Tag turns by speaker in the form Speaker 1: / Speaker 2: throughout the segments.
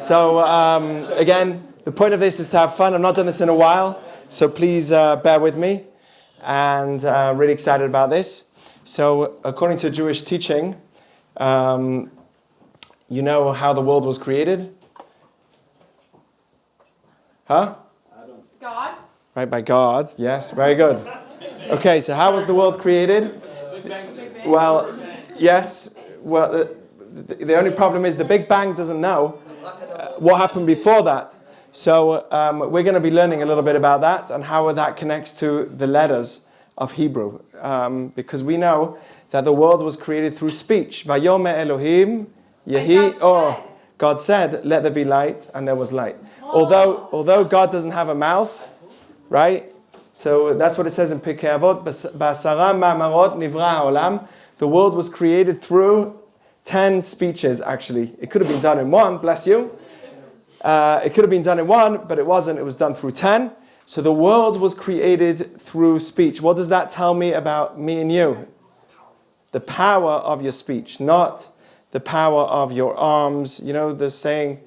Speaker 1: So again, the point of this is to have fun. I've not done this in a while, so please bear with me. And really excited about this. So according to Jewish teaching, you know how the world was created? Huh?
Speaker 2: God.
Speaker 1: Right, by God. Yes, very good. Okay, so how was the world created? Well, yes. Well, the only problem is the Big Bang doesn't know what happened before that. So we're going to be learning a little bit about that and how that connects to the letters of Hebrew. Because we know that the world was created through speech. Vayome Elohim Yehi. Oh, God said, "Let there be light," and there was light. Although God doesn't have a mouth, right? So that's what it says in Pirkei Avot. B'asara ma'amarot nivra ha'olam. The world was created through 10 speeches, actually. It could have been done in one, bless you. It could have been done in one, but it wasn't. It was done through 10. So the world was created through speech. What does that tell me about me and you? The power of your speech, not the power of your arms. You know the saying,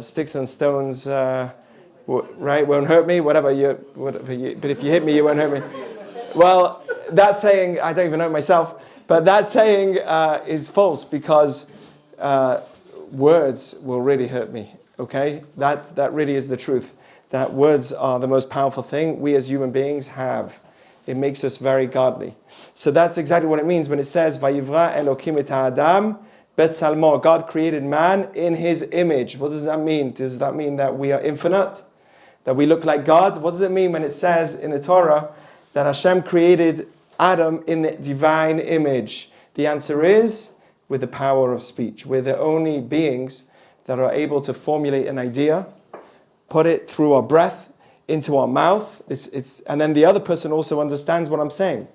Speaker 1: sticks and stones, right, won't hurt me, whatever but if you hit me, you won't hurt me. Well, that saying, I don't even know it myself, but that saying is false because words will really hurt me, okay? That really is the truth, that words are the most powerful thing we as human beings have. It makes us very godly. So that's exactly what it means when it says, Vayivra Elokim et ha'adam betzalmo. God created man in his image. What does that mean? Does that mean that we are infinite? That we look like God? What does it mean when it says in the Torah that Hashem created Adam in the divine image? The answer is with the power of speech. We're the only beings that are able to formulate an idea, put it through our breath into our mouth, and then the other person also understands what I'm saying.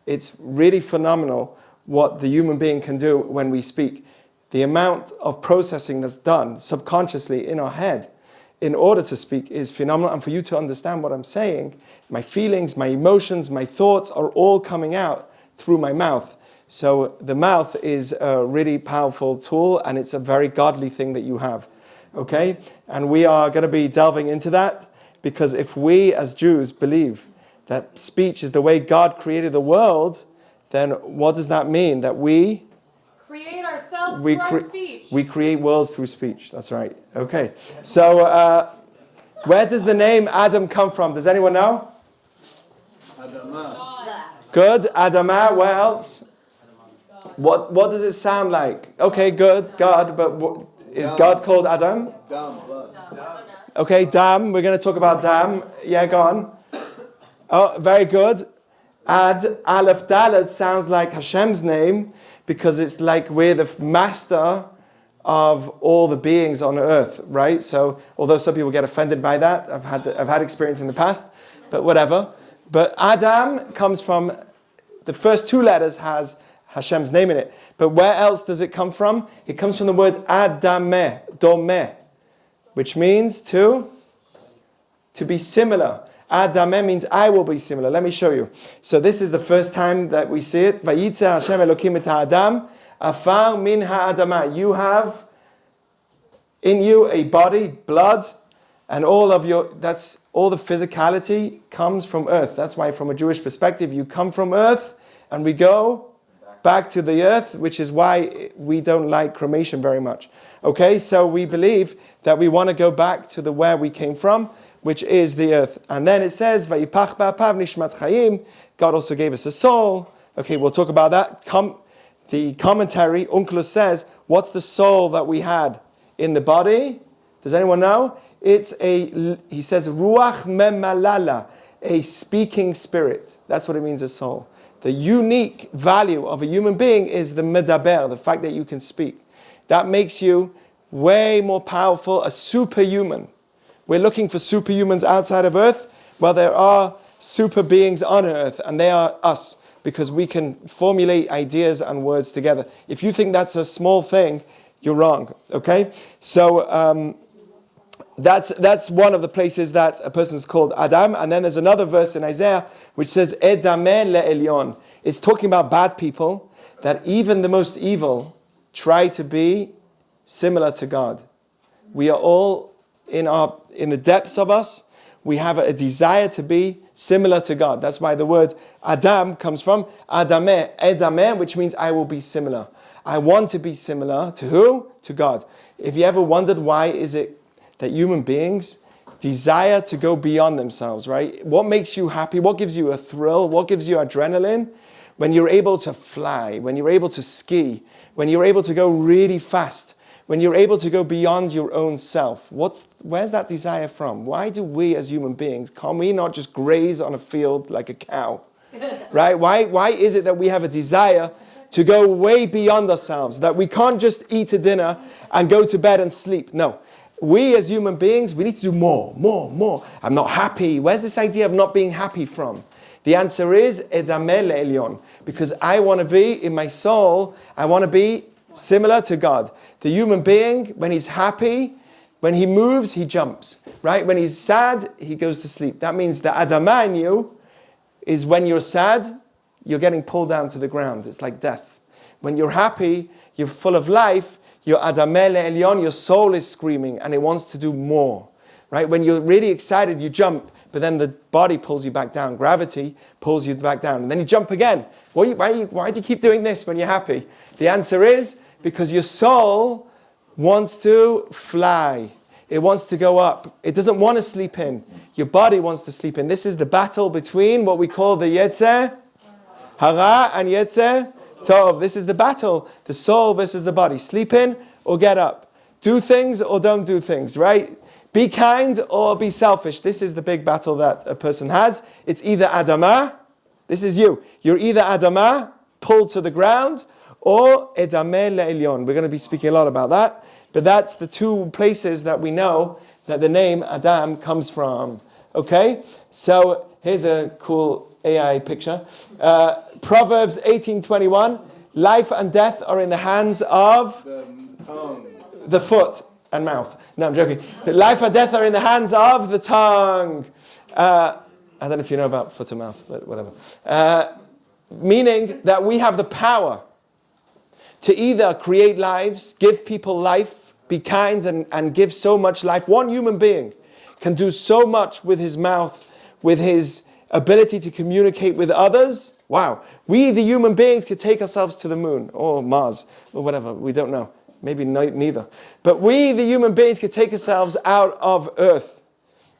Speaker 1: It's really phenomenal what the human being can do when we speak. The amount of processing that's done subconsciously in our head in order to speak is phenomenal. And for you to understand what I'm saying, my feelings, my emotions, my thoughts are all coming out through my mouth. So the mouth is a really powerful tool, and it's a very godly thing that you have. Okay? And we are going to be delving into that, because if we as Jews believe that speech is the way God created the world, then what does that mean? That we
Speaker 2: create ourselves through our speech.
Speaker 1: We create worlds through speech. That's right. Okay. So where does the name Adam come from? Does anyone know?
Speaker 3: Adama.
Speaker 1: Good. Adama. Where else? What does it sound like? Okay, good. God. But is God called Adam?
Speaker 3: Dam.
Speaker 1: Okay, Dam. We're going to talk about Dam. Yeah, go on. Oh, very good. ALEPH Dalet sounds like Hashem's name because it's like we're the master of all the beings on earth, right? So, although some people get offended by that, I've had experience in the past, but whatever. But Adam comes from, the first two letters has Hashem's name in it. But where else does it come from? It comes from the word Adameh, domeh, which means to be similar. Adameh means I will be similar. Let me show you. So this is the first time that we see it. Vayitze Hashem Elokim et ha'adam afar min ha'adama. You have in you a body, blood, and all of the physicality comes from earth. That's why from a Jewish perspective, you come from earth and we go back to the earth, which is why we don't like cremation very much. Okay, so we believe that we want to go back to where we came from, which is the earth. And then it says, Vayipach ba'apav nishmat chayim. God also gave us a soul. Okay, we'll talk about that. The commentary, Onkelos says, what's the soul that we had in the body? Does anyone know? He says, Ruach memalala, a speaking spirit. That's what it means, a soul. The unique value of a human being is the medaber, the fact that you can speak. That makes you way more powerful, a superhuman. We're looking for superhumans outside of Earth. Well, there are super beings on Earth, and they are us, because we can formulate ideas and words together. If you think that's a small thing, you're wrong, okay? So that's one of the places that a person is called Adam. And then there's another verse in Isaiah which says, Edameh le'elyon. It's talking about bad people, that even the most evil try to be similar to God. We are all in the depths of us. We have a desire to be similar to God. That's why the word Adam comes from Adameh, Edameh, which means I will be similar. I want to be similar to who? To God. If you ever wondered why is it that human beings desire to go beyond themselves, right? What makes you happy? What gives you a thrill? What gives you adrenaline? When you're able to fly, when you're able to ski, when you're able to go really fast, when you're able to go beyond your own self. Where's that desire from? Why do we as human beings, can we not just graze on a field like a cow? Right? Why is it that we have a desire to go way beyond ourselves, that we can't just eat a dinner and go to bed and sleep? No. We as human beings, we need to do more. I'm not happy. Where's this idea of not being happy from? The answer is Edameh le'elyon, because I want to be, in my soul, I want to be similar to God. The human being, when he's happy, when he moves, he jumps. Right? When he's sad, he goes to sleep. That means the Adamah in you is when you're sad, you're getting pulled down to the ground. It's like death. When you're happy, you're full of life, your Adameh le'elyon, your soul is screaming and it wants to do more. Right? When you're really excited, you jump, but then the body pulls you back down. Gravity pulls you back down. And then you jump again. Why do you keep doing this when you're happy? The answer is because your soul wants to fly. It wants to go up. It doesn't want to sleep in. Your body wants to sleep in. This is the battle between what we call the Yetzer Hara and Yetzer Tov. This is the battle. The soul versus the body. Sleep in or get up. Do things or don't do things, right? Be kind or be selfish. This is the big battle that a person has. It's either Adamah, this is you. You're either Adamah, pulled to the ground, or Edameh le'elyon. We're going to be speaking a lot about that. But that's the two places that we know that the name Adam comes from. Okay? So here's a cool AI picture. Proverbs 18:21. Life and death are in the hands of the foot and mouth. No, I'm joking. Life and death are in the hands of the tongue. I don't know if you know about foot and mouth, but whatever. Meaning that we have the power to either create lives, give people life, be kind and give so much life. One human being can do so much with his mouth, with his ability to communicate with others. Wow. We, the human beings, could take ourselves to the moon or Mars or whatever. We don't know. Maybe neither. But we, the human beings, could take ourselves out of Earth.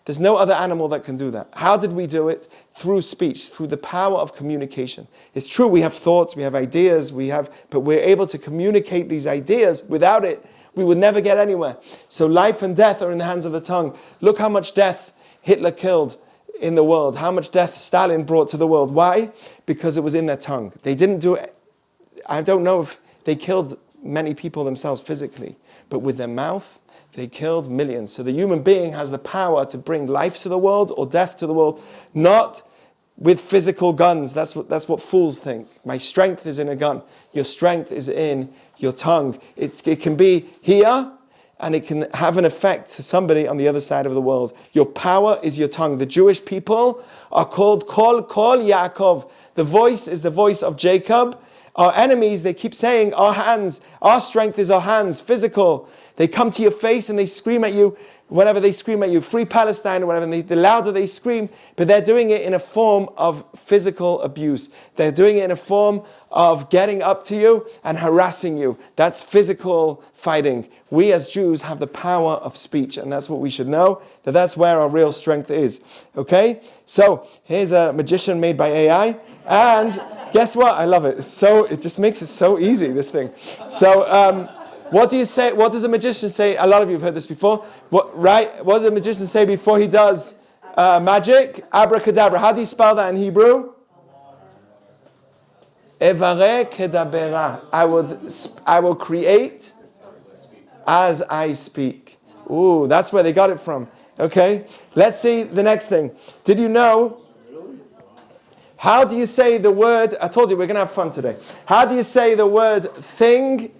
Speaker 1: There's no other animal that can do that. How did we do it? Through speech, through the power of communication. It's true, we have thoughts, we have ideas, but we're able to communicate these ideas. Without it, we would never get anywhere. So life and death are in the hands of the tongue. Look how much death Hitler killed in the world. How much death Stalin brought to the world. Why? Because it was in their tongue. They didn't do it. I don't know if they killed many people themselves physically, but with their mouth, they killed millions. So the human being has the power to bring life to the world or death to the world, not with physical guns. That's what fools think. My strength is in a gun. Your strength is in your tongue. It can be here, and it can have an effect to somebody on the other side of the world. Your power is your tongue. The Jewish people are called Kol Yaakov. The voice is the voice of Jacob. Our enemies, they keep saying, our hands, our strength is our hands, physical. They come to your face and they scream at you, whatever they scream at you, free Palestine or whatever, and the louder they scream, but they're doing it in a form of physical abuse. They're doing it in a form of getting up to you and harassing you. That's physical fighting. We as Jews have the power of speech, and that's what we should know, that's where our real strength is. Okay? So, here's a magician made by AI, and guess what? I love it. It just makes it so easy, this thing. So, what do you say? What does a magician say? A lot of you have heard this before. What does a magician say before he does magic? Abracadabra. How do you spell that in Hebrew? Evare kedabera. I will create as I speak. Ooh, that's where they got it from. Okay, let's see the next thing. Did you know? How do you say the word? I told you we're going to have fun today. How do you say the word thing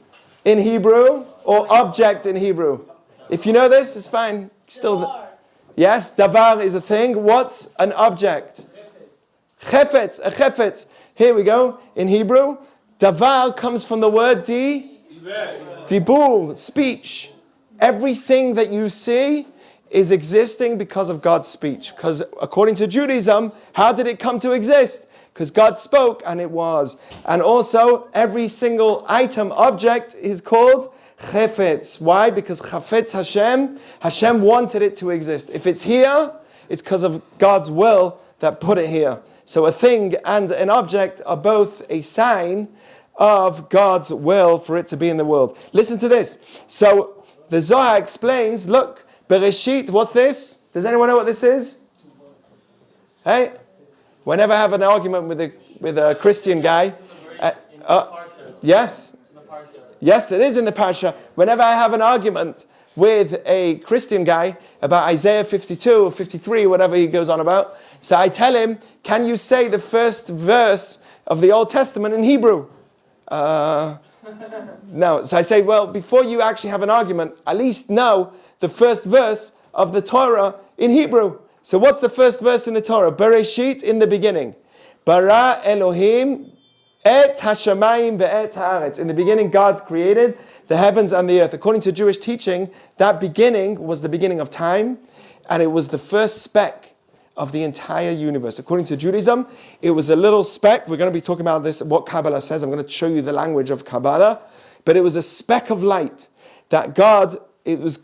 Speaker 1: in Hebrew or object in Hebrew? If you know this, it's fine. Still, yes, davar is a thing. What's an object? Chefetz, a chefetz. Here we go. In Hebrew, davar comes from the word dibur, speech. everything that you see is existing because of God's speech. Because according to Judaism, how did it come to exist? Because God spoke and it was. And also, every single item, object, is called chefetz. Why? Because chafetz Hashem wanted it to exist. If it's here, it's because of God's will that put it here. So a thing and an object are both a sign of God's will for it to be in the world. Listen to this. So the Zohar explains, look, Bereshit, what's this? Does anyone know what this is? Hey? Whenever I have an argument with a Christian guy, yes, yes, it is in the Parsha. Whenever I have an argument with a Christian guy about Isaiah 52 or 53, whatever he goes on about, so I tell him, can you say the first verse of the Old Testament in Hebrew? No. So I say, well, before you actually have an argument, at least know the first verse of the Torah in Hebrew. So what's the first verse in the Torah? Bereshit, in the beginning. Bara Elohim et hashamayim ve'et haaretz. In the beginning, God created the heavens and the earth. According to Jewish teaching, that beginning was the beginning of time, and it was the first speck of the entire universe. According to Judaism, it was a little speck. We're going to be talking about this, what Kabbalah says. I'm going to show you the language of Kabbalah. But it was a speck of light that God... It was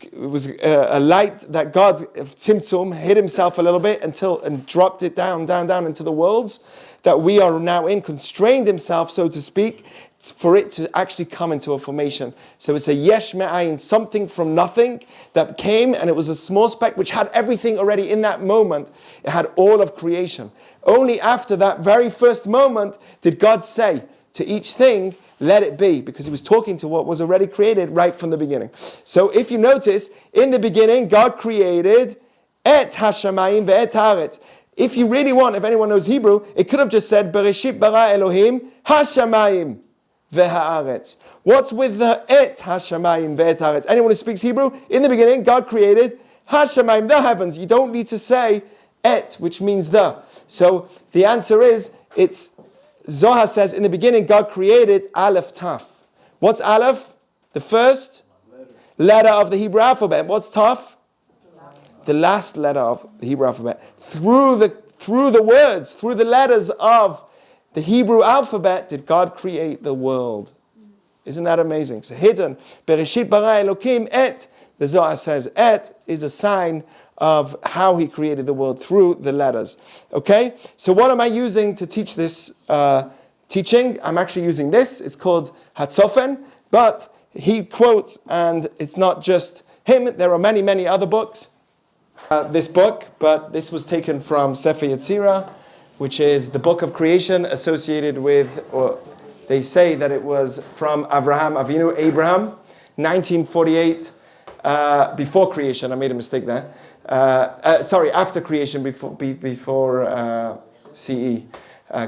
Speaker 1: a light that God, Tzimtzum, hid himself a little bit and dropped it down into the worlds that we are now in, constrained himself, so to speak, for it to actually come into a formation. So it's a yesh me'ayin, something from nothing that came, and it was a small speck which had everything already in that moment. It had all of creation. Only after that very first moment did God say to each thing, let it be, because he was talking to what was already created right from the beginning. So if you notice, in the beginning, God created et hashamayim ve'et haaretz. If you really want, if anyone knows Hebrew, it could have just said, Bereshit bara Elohim hashamayim ve'haaretz. What's with the et hashamayim ve'et haaretz? Anyone who speaks Hebrew? In the beginning, God created hashamayim, the heavens. You don't need to say et, which means the. So the answer is, it's Zohar says, in the beginning, God created ALEPH Taf. What's ALEPH? The first letter of the Hebrew alphabet. What's Taf? The last letter of the Hebrew alphabet. Through the words, through the letters of the Hebrew alphabet, did God create the world. Isn't that amazing? So hidden. Bereshit bara Elokim et. The Zohar says et is a sign of how he created the world through the letters. Okay? So what am I using to teach this teaching? I'm actually using this. It's called Hatzofen, but he quotes, and it's not just him. There are many, many other books. This book, but this was taken from Sefer Yetzirah, which is the book of creation associated with, or they say that it was from Avraham Avinu, Abraham, 1948, before creation. I made a mistake there. After creation, before CE,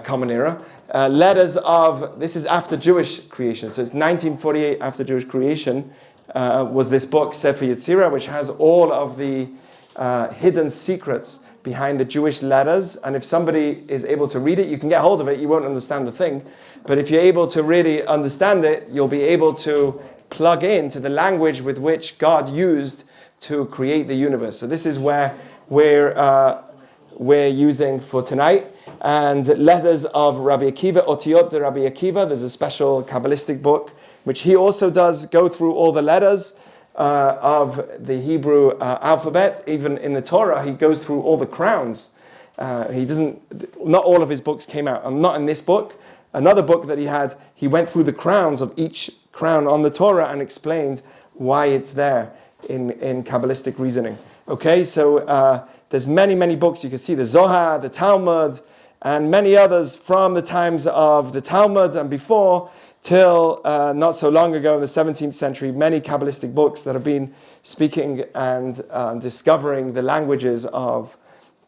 Speaker 1: Common Era. Letters of, this is after Jewish creation, so it's 1948 after Jewish creation, was this book, Sefer Yetzirah, which has all of the hidden secrets behind the Jewish letters. And if somebody is able to read it, you can get hold of it, you won't understand the thing. But if you're able to really understand it, you'll be able to plug into the language with which God used to create the universe. So this is where we're using for tonight. And letters of Rabbi Akiva, Otiyot de Rabbi Akiva. There's a special Kabbalistic book, which he also does go through all the letters of the Hebrew alphabet. Even in the Torah, he goes through all the crowns. Not all of his books came out. And not in this book. Another book that he had, he went through the crowns of each crown on the Torah and explained why it's there in Kabbalistic reasoning. Okay, so there's many, many books. You can see the Zohar, the Talmud, and many others from the times of the Talmud and before till not so long ago in the 17th century, many Kabbalistic books that have been speaking and discovering the languages of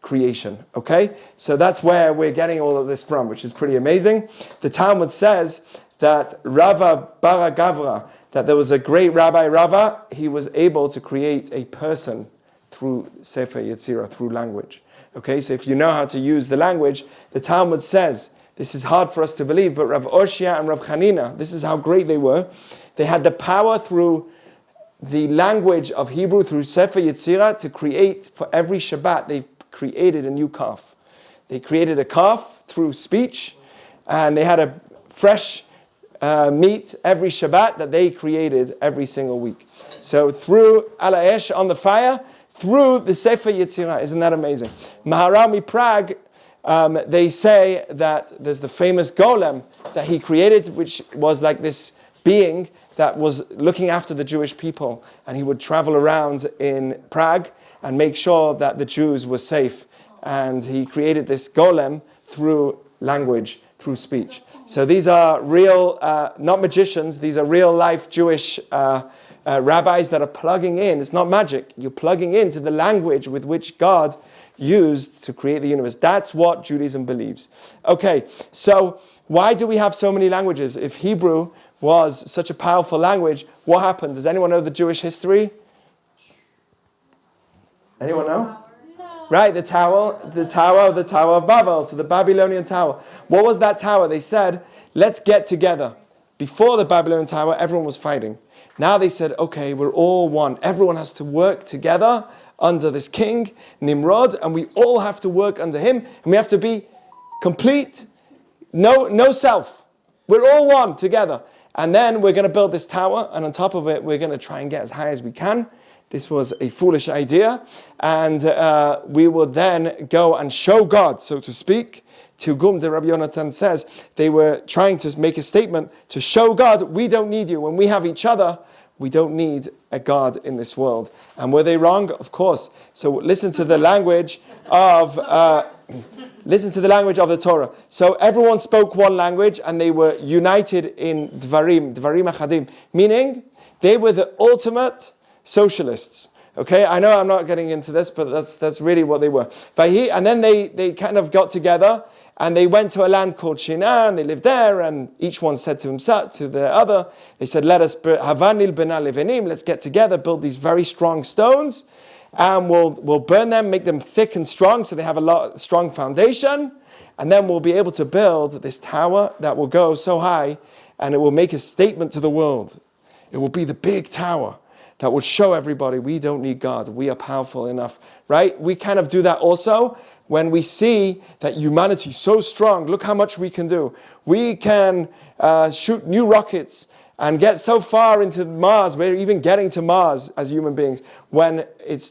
Speaker 1: creation. Okay, so that's where we're getting all of this from, which is pretty amazing. The Talmud says that Rava Bara Gavra, that there was a great Rabbi Rava, he was able to create a person through Sefer Yetzirah, through language. Okay, so if you know how to use the language, the Talmud says, this is hard for us to believe, but Rav Oshia and Rav Chanina, this is how great they were. They had the power through the language of Hebrew through Sefer Yetzirah to create, for every Shabbat, they created a new calf. They created a calf through speech, and they had a fresh meat every Shabbat that they created every single week. So through ALEPH on the fire, through the Sefer Yetzirah. Isn't that amazing? Maharami Prague, they say that there's the famous golem that he created, which was like this being that was looking after the Jewish people, and he would travel around in Prague and make sure that the Jews were safe. And he created this golem through language, through speech. So these are real, not magicians, these are real life Jewish rabbis that are plugging in. It's not magic. You're plugging into the language with which God used to create the universe. That's what Judaism believes. Okay, so why do we have so many languages? If Hebrew was such a powerful language, what happened? Does anyone know the Jewish history? Anyone know?
Speaker 2: No.
Speaker 1: Right, the Tower of Babel, so the Babylonian Tower. What was that tower? They said, let's get together. Before the Babylonian Tower, everyone was fighting. Now they said, okay, we're all one. Everyone has to work together under this king, Nimrod, and we all have to work under him, and we have to be complete, no self. We're all one together. And then we're going to build this tower, and on top of it, we're going to try and get as high as we can. This was a foolish idea, and we will then go and show God, so to speak. Tigum de Rabbi Yonatan says they were trying to make a statement to show God, we don't need you. When we have each other, we don't need a God in this world. And were they wrong? Of course. So listen to the language of the Torah. So everyone spoke one language, and they were united in Dvarim Achadim, meaning they were the ultimate socialists. Okay, I know I'm not getting into this, but that's really what they were. And then they kind of got together, and they went to a land called Shinar, and they lived there, and each one said to himself, to the other, they said, let's get together, build these very strong stones, and we'll burn them, make them thick and strong, so they have a strong foundation, and then we'll be able to build this tower that will go so high, and it will make a statement to the world. It will be the big tower that will show everybody we don't need God. We are powerful enough, right? We kind of do that also when we see that humanity is so strong. Look how much we can do. We can shoot new rockets and get so far into Mars. We're even getting to Mars as human beings. When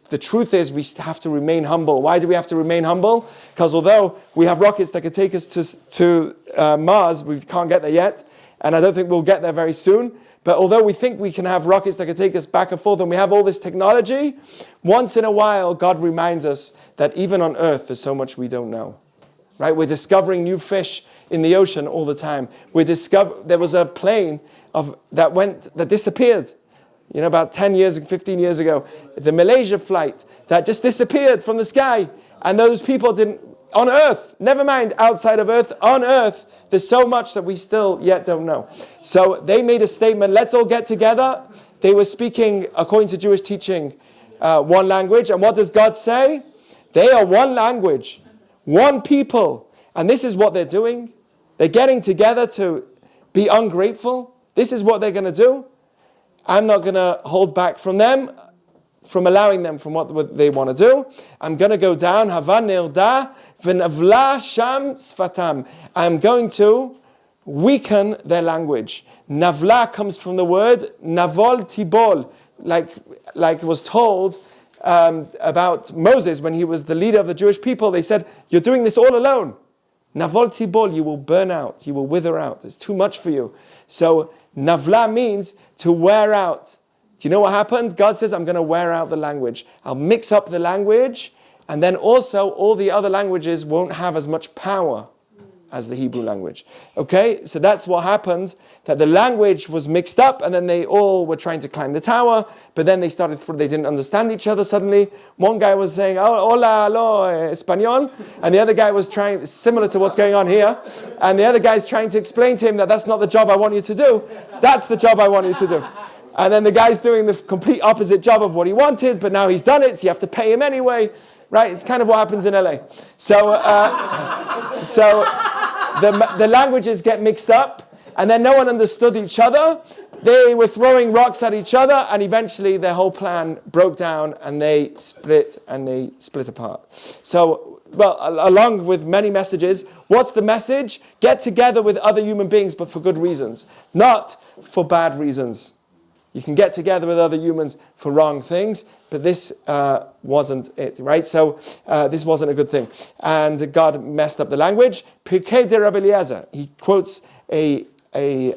Speaker 1: the truth is we have to remain humble. Why do we have to remain humble? Because although we have rockets that could take us to Mars, we can't get there yet. And I don't think we'll get there very soon. But although we think we can have rockets that can take us back and forth, and we have all this technology, once in a while, God reminds us that even on earth, there's so much we don't know. Right? We're discovering new fish in the ocean all the time. There was a plane that disappeared. About 10 years, 15 years ago, the Malaysia flight that just disappeared from the sky. And those people on earth, never mind outside of earth, on earth, there's so much that we still yet don't know. So they made a statement, let's all get together. They were speaking, according to Jewish teaching, one language. And what does God say? They are one language, one people. And this is what they're doing. They're getting together to be ungrateful. This is what they're going to do. I'm not going to hold back from them, from allowing them from what they want to do. I'm going to go down. Hava nirda v'navla sham sfatam. I'm going to weaken their language. Navla comes from the word navol tibol, like was told about Moses when he was the leader of the Jewish people. They said, you're doing this all alone. Navol tibol, you will burn out, you will wither out. It's too much for you. So navla means to wear out. Do you know what happened? God says, I'm going to wear out the language. I'll mix up the language, and then also all the other languages won't have as much power as the Hebrew language. Okay, so that's what happened, that the language was mixed up, and then they all were trying to climb the tower, but then they didn't understand each other suddenly. One guy was saying, hola, hello, español, and the other guy was trying, similar to what's going on here, and the other guy's trying to explain to him that that's not the job I want you to do. That's the job I want you to do. And then the guy's doing the complete opposite job of what he wanted, but now he's done it, so you have to pay him anyway. Right? It's kind of what happens in LA. So the languages get mixed up, And then no one understood each other. They were throwing rocks at each other, and eventually their whole plan broke down, and they split apart. So, well, along with many messages, what's the message? Get together with other human beings, but for good reasons, not for bad reasons. You can get together with other humans for wrong things, but this wasn't it, right? So this wasn't a good thing. And God messed up the language. Pirkei de Rabbi Eliezer. He quotes a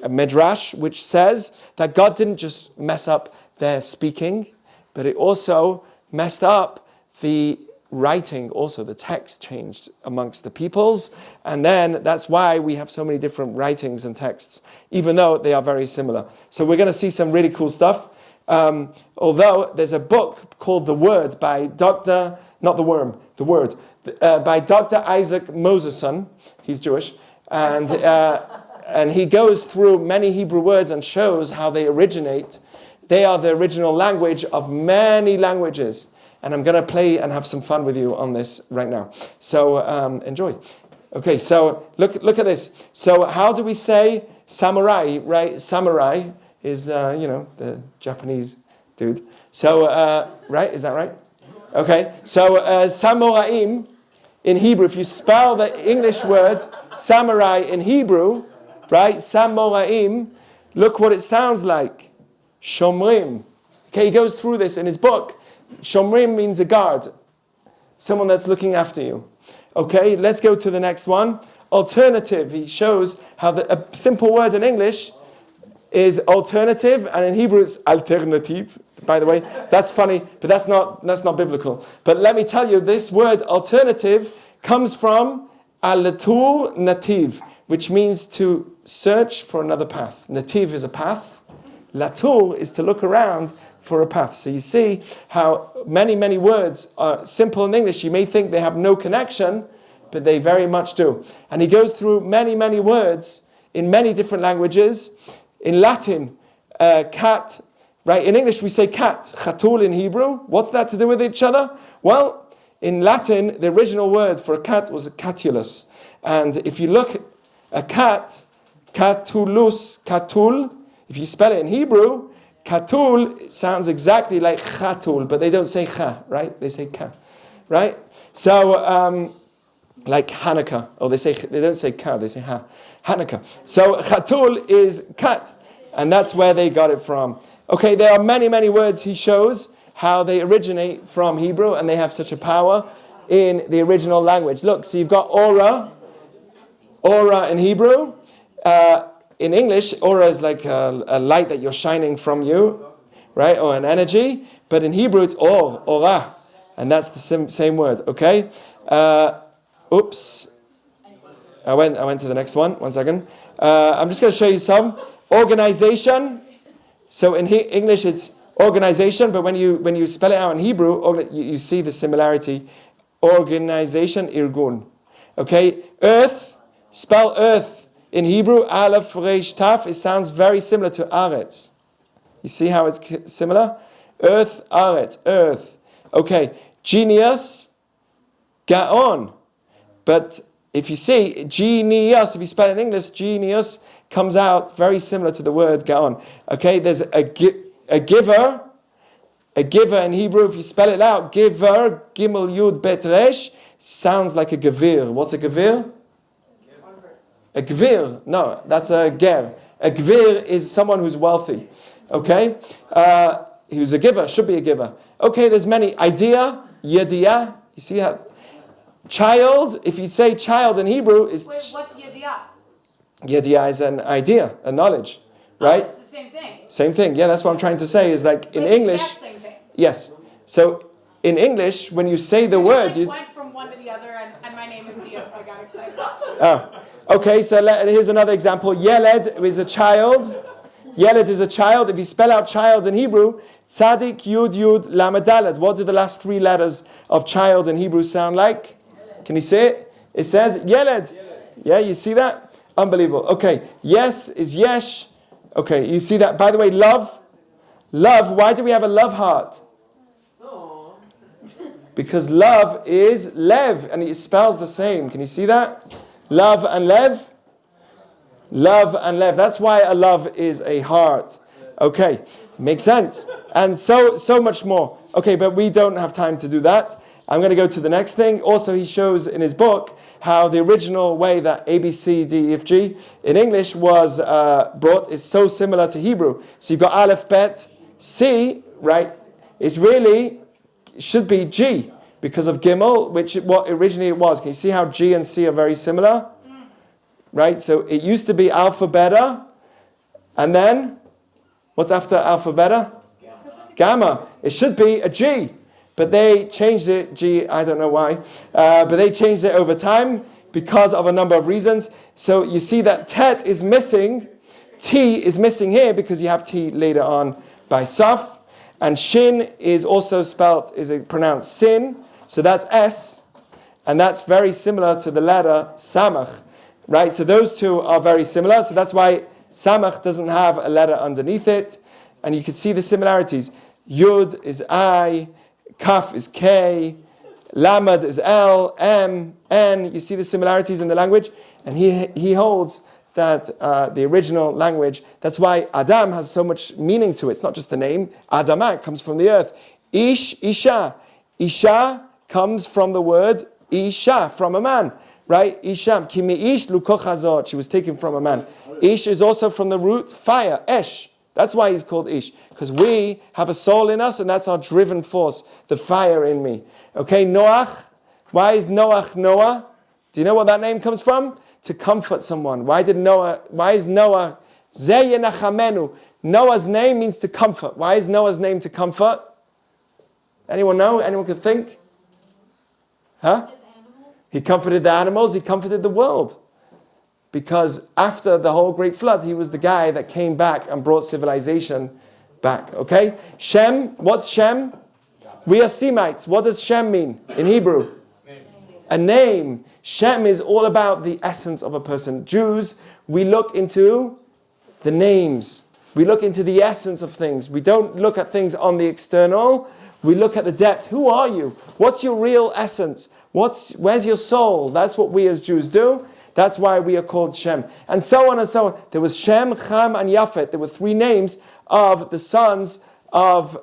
Speaker 1: midrash which says that God didn't just mess up their speaking, but it also messed up the writing, also the text changed amongst the peoples, and then that's why we have so many different writings and texts, even though they are very similar. So we're going to see some really cool stuff. Although there's a book called The Word by Dr. Not the Worm, The Word, by Dr. Isaac Moseson. He's Jewish, and he goes through many Hebrew words and shows how they originate. They are the original language of many languages. And I'm going to play and have some fun with you on this right now. So enjoy. Okay, so look at this. So how do we say samurai, right? Samurai is, the Japanese dude. So, right? Is that right? Okay, so samuraim in Hebrew, if you spell the English word samurai in Hebrew, right? Samuraim, look what it sounds like. Shomrim. Okay, he goes through this in his book. Shomrim means a guard, someone that's looking after you. Okay, let's go to the next one. Alternative. He shows how a simple word in English is alternative, and in Hebrew it's alternative. By the way, that's funny, but that's not biblical. But let me tell you, this word alternative comes from alatur nativ, which means to search for another path. Nativ is a path. Latur is to look around for a path. So you see how many words are simple in English. You may think they have no connection, but they very much do. And he goes through many words in many different languages. In Latin, cat, right? In English we say cat, chatul in Hebrew. What's that to do with each other? Well, in Latin, the original word for a cat was a catulus. And if you look at cat, catulus, catul, if you spell it in Hebrew, katul sounds exactly like chatul, but they don't say cha, right? They say ka, right? So, like Hanukkah, or they don't say ka, they say ha, Hanukkah. So chatul is cat, and that's where they got it from. Okay, there are many words he shows how they originate from Hebrew, and they have such a power in the original language. Look, so you've got aura in Hebrew. In English, aura is like a light that you're shining from you, right? Or an energy. But in Hebrew, it's ora. And that's the same word, okay? Oops. I went to the next one. 1 second. I'm just going to show you some. Organization. So in English, it's organization. But when you spell it out in Hebrew, you see the similarity. Organization, irgun. Okay? Earth. Spell earth. In Hebrew, ALEPH, Reish, Taf, it sounds very similar to Aretz. You see how it's similar? Earth, Aretz, earth. Okay, genius, Gaon. But if you see, genius, if you spell it in English, genius comes out very similar to the word Gaon. Okay, there's a giver. A giver in Hebrew, if you spell it out, giver, gimel, yud, bet, resh, sounds like a gevir. What's a gevir? A gvir, no, that's a ger. A gvir is someone who's wealthy, okay? Who's a giver, should be a giver. Okay, there's many. Idea, yediyah, you see how? Child, if you say child in Hebrew, is...
Speaker 2: Wait, what's yediyah?
Speaker 1: Yediyah is an idea, a knowledge, right?
Speaker 2: It's the same thing.
Speaker 1: Same thing, yeah, that's what I'm trying to say, is like in English...
Speaker 2: It's the exact same thing.
Speaker 1: Yes, so in English, when you say the word...
Speaker 2: You went from one to the other, and my name is Dia, so I got excited.
Speaker 1: Oh. Okay, so here's another example. Yeled is a child. Yeled is a child. If you spell out child in Hebrew, tzadik, yud, lamed, daled. What do the last three letters of child in Hebrew sound like? Can you say it? It says yeled. Yeah, you see that? Unbelievable. Okay, yes is yesh. Okay, you see that? By the way, love. Love, why do we have a love heart? Because love is lev, and it spells the same. Can you see that? Love and lev. Love and lev. That's why a love is a heart. Okay, makes sense. And so much more. Okay, but we don't have time to do that. I'm going to go to the next thing. Also, he shows in his book how the original way that A, B, C, D, E, F, G in English was brought is so similar to Hebrew. So you've got Aleph, Bet, C, right? It's really, should be G because of Gimel, which what originally it was. Can you see how G and C are very similar? Right? So it used to be Alpha, Beta, and then, what's after Alpha, Beta? Gamma. It should be a G. But they changed it, I don't know why, but they changed it over time because of a number of reasons. So you see that Tet is missing, T is missing here because you have T later on by Saf, and Shin is also pronounced Sin, so that's S, and that's very similar to the letter Samach, right? So those two are very similar, so that's why Samach doesn't have a letter underneath it, and you can see the similarities. Yud is I, Kaf is K, Lamed is L, M, N. You see the similarities in the language? And he holds that the original language, that's why Adam has so much meaning to it. It's not just the name. Adamah comes from the earth. Ish, Isha. Isha comes from the word Isha, from a man. Right? Isham. Kimi ish lukochazot. She was taken from a man. Ish is also from the root fire, Esh. That's why he's called Ish, because we have a soul in us, and that's our driven force, the fire in me. Okay, Noach. Why is Noach Noah? Do you know what that name comes from? To comfort someone. Why is Noah? Zeh yenachamenu. Noah's name means to comfort. Why is Noah's name to comfort? Anyone know? Anyone could think? Huh? He comforted the animals. He comforted the world. Because after the whole great flood, he was the guy that came back and brought civilization back. Okay? Shem, what's Shem? We are Semites. What does Shem mean in Hebrew? A name. Shem is all about the essence of a person. Jews, we look into the names. We look into the essence of things. We don't look at things on the external. We look at the depth. Who are you? What's your real essence? Where's your soul? That's what we as Jews do. That's why we are called Shem. And so on and so on. There was Shem, Cham, and Yafet. There were three names of the sons of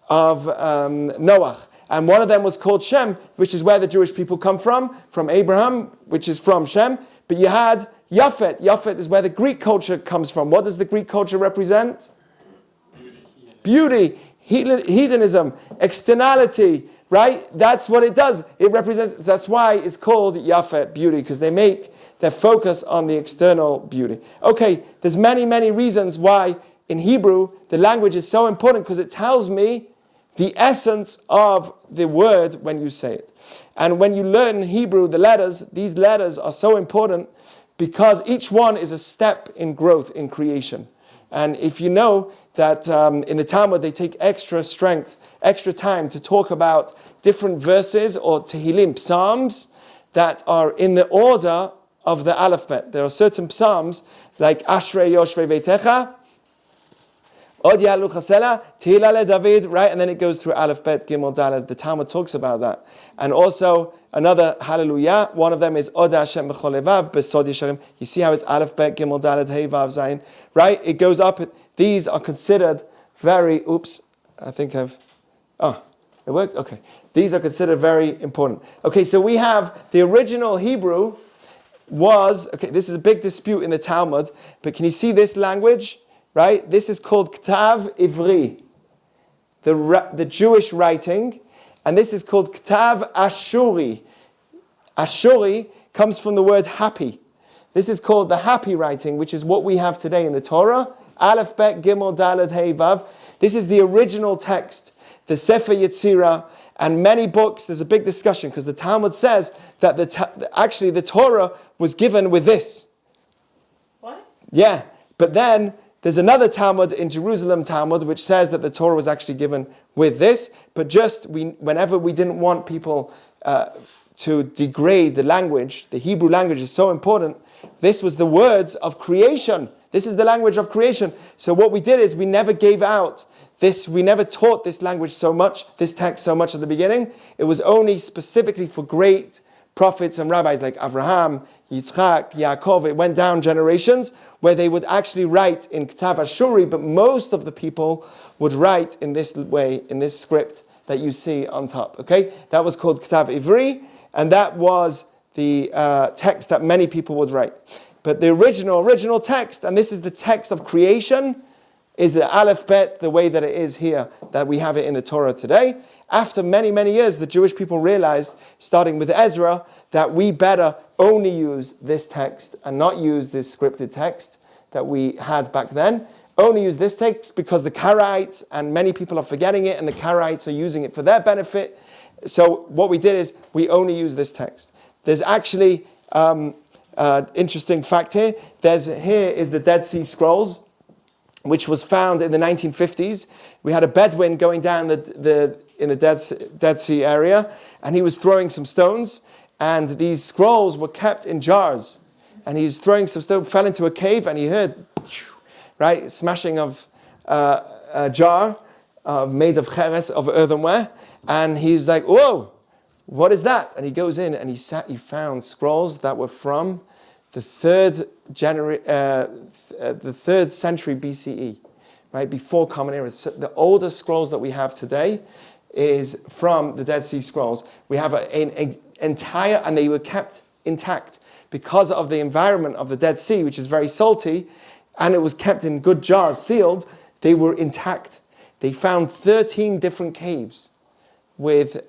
Speaker 1: Noach. And one of them was called Shem, which is where the Jewish people come from Abraham, which is from Shem. But you had Yafet. Yafet is where the Greek culture comes from. What does the Greek culture represent? Beauty, hedonism, externality. Right? That's what it does. It represents, that's why it's called Yafet, beauty, because they make their focus on the external beauty. Okay, there's many, many reasons why in Hebrew the language is so important, because it tells me the essence of the word when you say it. And when you learn Hebrew, the letters, these letters are so important because each one is a step in growth in creation. And if you know that in the Talmud they take extra time to talk about different verses or Tehillim, psalms that are in the order of the alphabet. There are certain psalms like Ashrei Yoshvei Veitecha, Od Yalu Chasela, Tehillah le David, right? And then it goes through Aleph, Bet, Gimel, Daled. The Talmud talks about that. And also another Hallelujah. One of them is Od Hashem B'chol Levav, B'sod Yesharim. You see how it's Aleph, Bet, Gimel, Daled, Hey, Vav, Zayin, right? It goes up. These are considered very, it worked? Okay. These are considered very important. Okay, so we have the original Hebrew this is a big dispute in the Talmud, but can you see this language? Right? This is called Ktav Ivri, the Jewish writing, and this is called Ktav Ashuri. Ashuri comes from the word happy. This is called the happy writing, which is what we have today in the Torah. Aleph, Bet, Gimel, Daled, Hey, Vav. This is the original text, the Sefer Yetzirah, and many books. There's a big discussion because the Talmud says that actually the Torah was given with this.
Speaker 2: What?
Speaker 1: Yeah, but then there's another Talmud in Jerusalem Talmud which says that the Torah was actually given with this, but whenever we didn't want people to degrade the language, the Hebrew language is so important. This was the words of creation. This is the language of creation. So what we did is we never gave out this, we never taught this language so much, this text so much at the beginning. It was only specifically for great prophets and rabbis like Abraham, Yitzchak, Yaakov. It went down generations where they would actually write in Ktav Ashuri, but most of the people would write in this way, in this script that you see on top. Okay, that was called Ktav Ivri, and that was the text that many people would write. But the original text, and this is the text of creation, is the Aleph Bet, the way that it is here, that we have it in the Torah today. After many, many years, the Jewish people realized, starting with Ezra, that we better only use this text and not use this scripted text that we had back then. Only use this text because the Karaites, and many people are forgetting it, and the Karaites are using it for their benefit. So what we did is, we only use this text. There's actually, interesting fact here, here is the Dead Sea Scrolls, which was found in the 1950s. We had a Bedouin going down in the Dead Sea area, and he was throwing some stones, and these scrolls were kept in jars. And he was throwing some stones, fell into a cave, and he heard, right, smashing of a jar made of cheres, of earthenware, and he's like, whoa, what is that? And he goes in, and he found scrolls that were from the third century BCE, right, before Common Era. So the oldest scrolls that we have today is from the Dead Sea Scrolls. We have an entire, and they were kept intact because of the environment of the Dead Sea, which is very salty, and it was kept in good jars, sealed. They were intact. They found 13 different caves with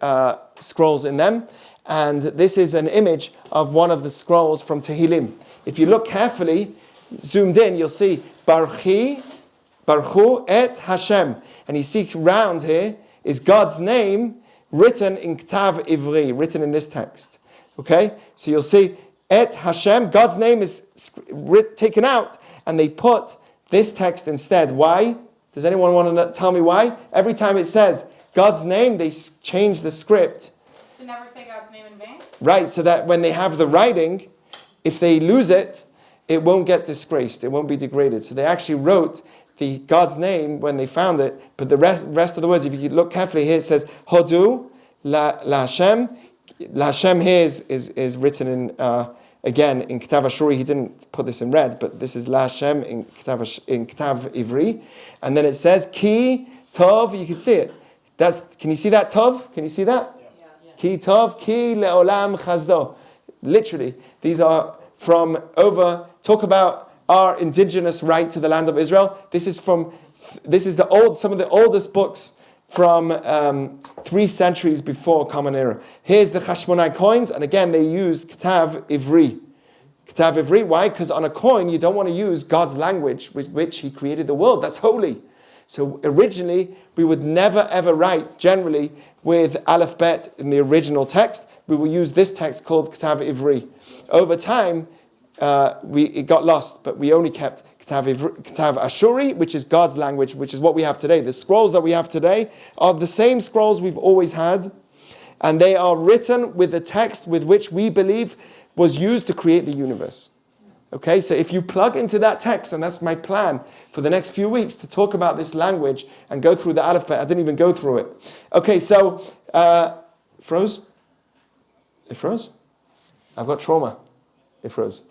Speaker 1: scrolls in them. And this is an image of one of the scrolls from Tehillim. If you look carefully, zoomed in, you'll see Baruchu et Hashem. And you see round here is God's name written in Ktav Ivri, written in this text. Okay? So you'll see et Hashem, God's name is taken out, and they put this text instead. Why? Does anyone want to tell me why? Every time it says God's name, they change the script.
Speaker 2: To never say God's name in vain?
Speaker 1: Right, so that when they have the writing, if they lose it, it won't get disgraced, it won't be degraded. So they actually wrote the God's name when they found it, but the rest of the words, if you look carefully here, it says Hodu la Hashem. La Hashem here is written in, again, in Ktav Ashuri. He didn't put this in red, but this is La Hashem in Ktav Ivri. And then it says Ki Tov, you can see it. Can you see that Tov? Can you see that? Yeah. Ki Tov, Ki Le'olam Chazdo. Literally, these are from talk about our indigenous right to the land of Israel. This is some of the oldest books from 3 centuries before Common Era. Here's the Chashmonai coins, and again, they used Ktav Ivri. Ktav Ivri, why? Because on a coin, you don't want to use God's language with which He created the world. That's holy. So originally, we would never ever write generally with Aleph Bet in the original text. We will use this text called Ktav Ivri. Over time, it got lost, but we only kept Ktav Ashuri, which is God's language, which is what we have today. The scrolls that we have today are the same scrolls we've always had, and they are written with the text with which we believe was used to create the universe. Okay, so if you plug into that text, and that's my plan for the next few weeks, to talk about this language and go through the Aleph Bet. I didn't even go through it. Okay, so, froze? It froze? I've got trauma. It froze.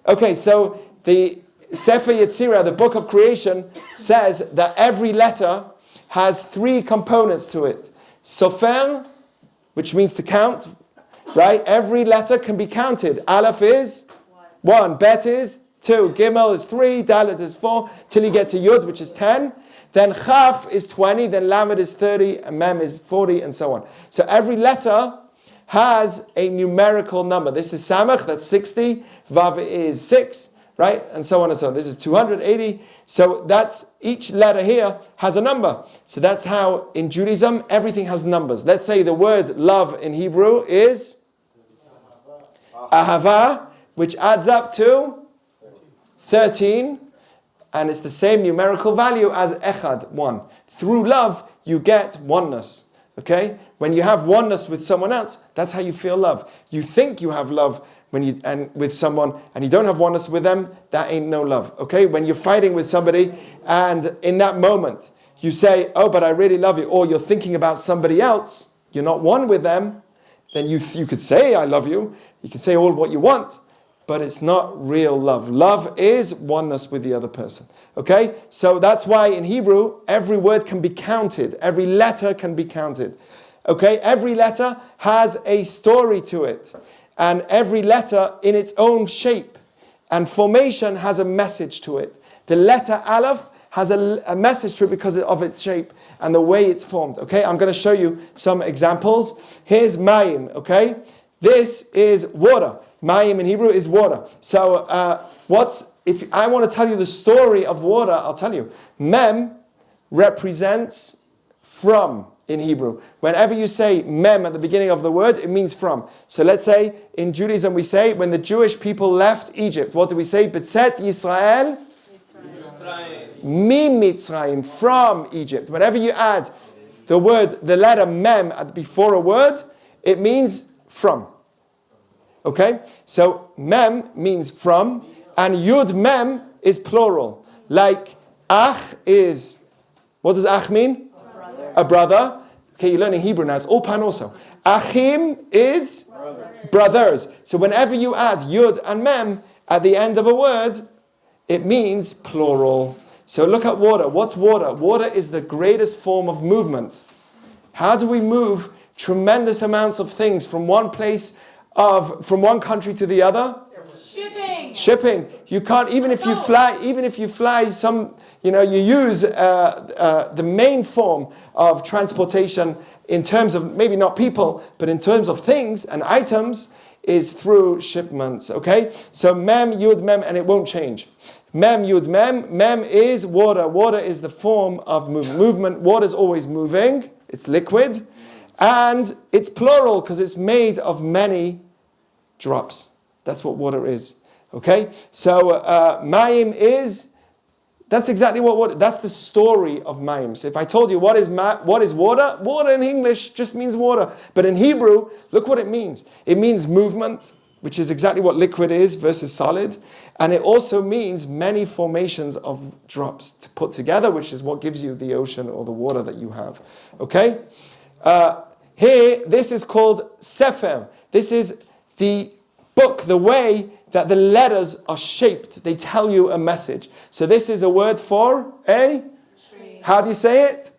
Speaker 1: Okay, so the Sefer Yetzirah, the book of creation, says that every letter has 3 components to it. Sofer, which means to count, right? Every letter can be counted. Aleph is 1, Bet is 2, Gimel is 3, Dalet is 4, till you get to Yud, which is 10. Then Chaf is 20, then Lamed is 30, and Mem is 40, and so on. So every letter has a numerical number. This is Samach, that's 60. Vav is 6, right? And so on and so on. This is 280. So that's, each letter here has a number. So that's how in Judaism, everything has numbers. Let's say the word love in Hebrew is Ahava, which adds up to 13. And it's the same numerical value as Echad, 1. Through love, you get oneness. Okay? When you have oneness with someone else, that's how you feel love. You think you have love with someone and you don't have oneness with them, that ain't no love. Okay? When you're fighting with somebody and in that moment you say, oh, but I really love you, or you're thinking about somebody else, you're not one with them, then you could say, I love you. You can say all what you want, but it's not real love. Love is oneness with the other person. Okay? So that's why in Hebrew, every word can be counted. Every letter can be counted. Okay? Every letter has a story to it. And every letter in its own shape and formation has a message to it. The letter Aleph has a message to it because of its shape and the way it's formed. Okay, I'm going to show you some examples. Here's Mayim, okay? This is water. Mayim in Hebrew is water. So if I want to tell you the story of water, I'll tell you. Mem represents from in Hebrew. Whenever you say mem at the beginning of the word, it means from. So let's say in Judaism we say when the Jewish people left Egypt, what do we say? B'tzet Yisrael Mi Mitzrayim, from Egypt. Whenever you add the letter mem before a word, it means from. Okay? So mem means from, and yud mem is plural. Like ach is, what does ach mean? A brother. Okay, you're learning Hebrew now. It's Ulpan also. Achim is brothers. So whenever you add yud and mem at the end of a word, it means plural. So look at water. What's water? Water is the greatest form of movement. How do we move tremendous amounts of things from one place from one country to the other? Shipping. You can't, even if you fly some, you use the main form of transportation in terms of maybe not people, but in terms of things and items is through shipments, okay? So mem, yud, mem, and it won't change. Mem, yud, mem. Mem is water. Water is the form of movement. Water is always moving. It's liquid. And it's plural because it's made of many drops. That's what water is. Okay? So Mayim is, that's exactly what water, that's the story of Mayim. So if I told you what is water? Water in English just means water. But in Hebrew, look what it means. It means movement, which is exactly what liquid is versus solid. And it also means many formations of drops to put together, which is what gives you the ocean or the water that you have. Okay? Here, this is called Sefer. This is the book, the way that the letters are shaped. They tell you a message. So this is a word for a tree. How do you say it?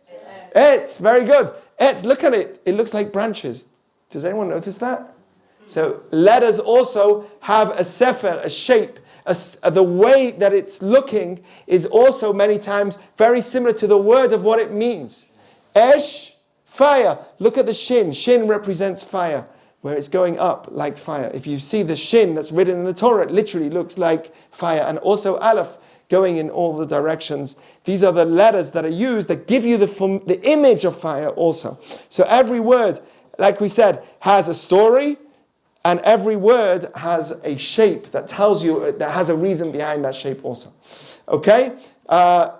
Speaker 1: Etz. Very good. Etz, look at it. It looks like branches. Does anyone notice that? So letters also have a sefer, a shape. The way that it's looking is also many times very similar to the word of what it means. Esh, fire. Look at the shin. Shin represents fire, where it's going up like fire. If you see the shin that's written in the Torah, it literally looks like fire. And also aleph, going in all the directions. These are the letters that are used that give you the image of fire also. So every word, like we said, has a story, and every word has a shape that tells you, that has a reason behind that shape also. Okay?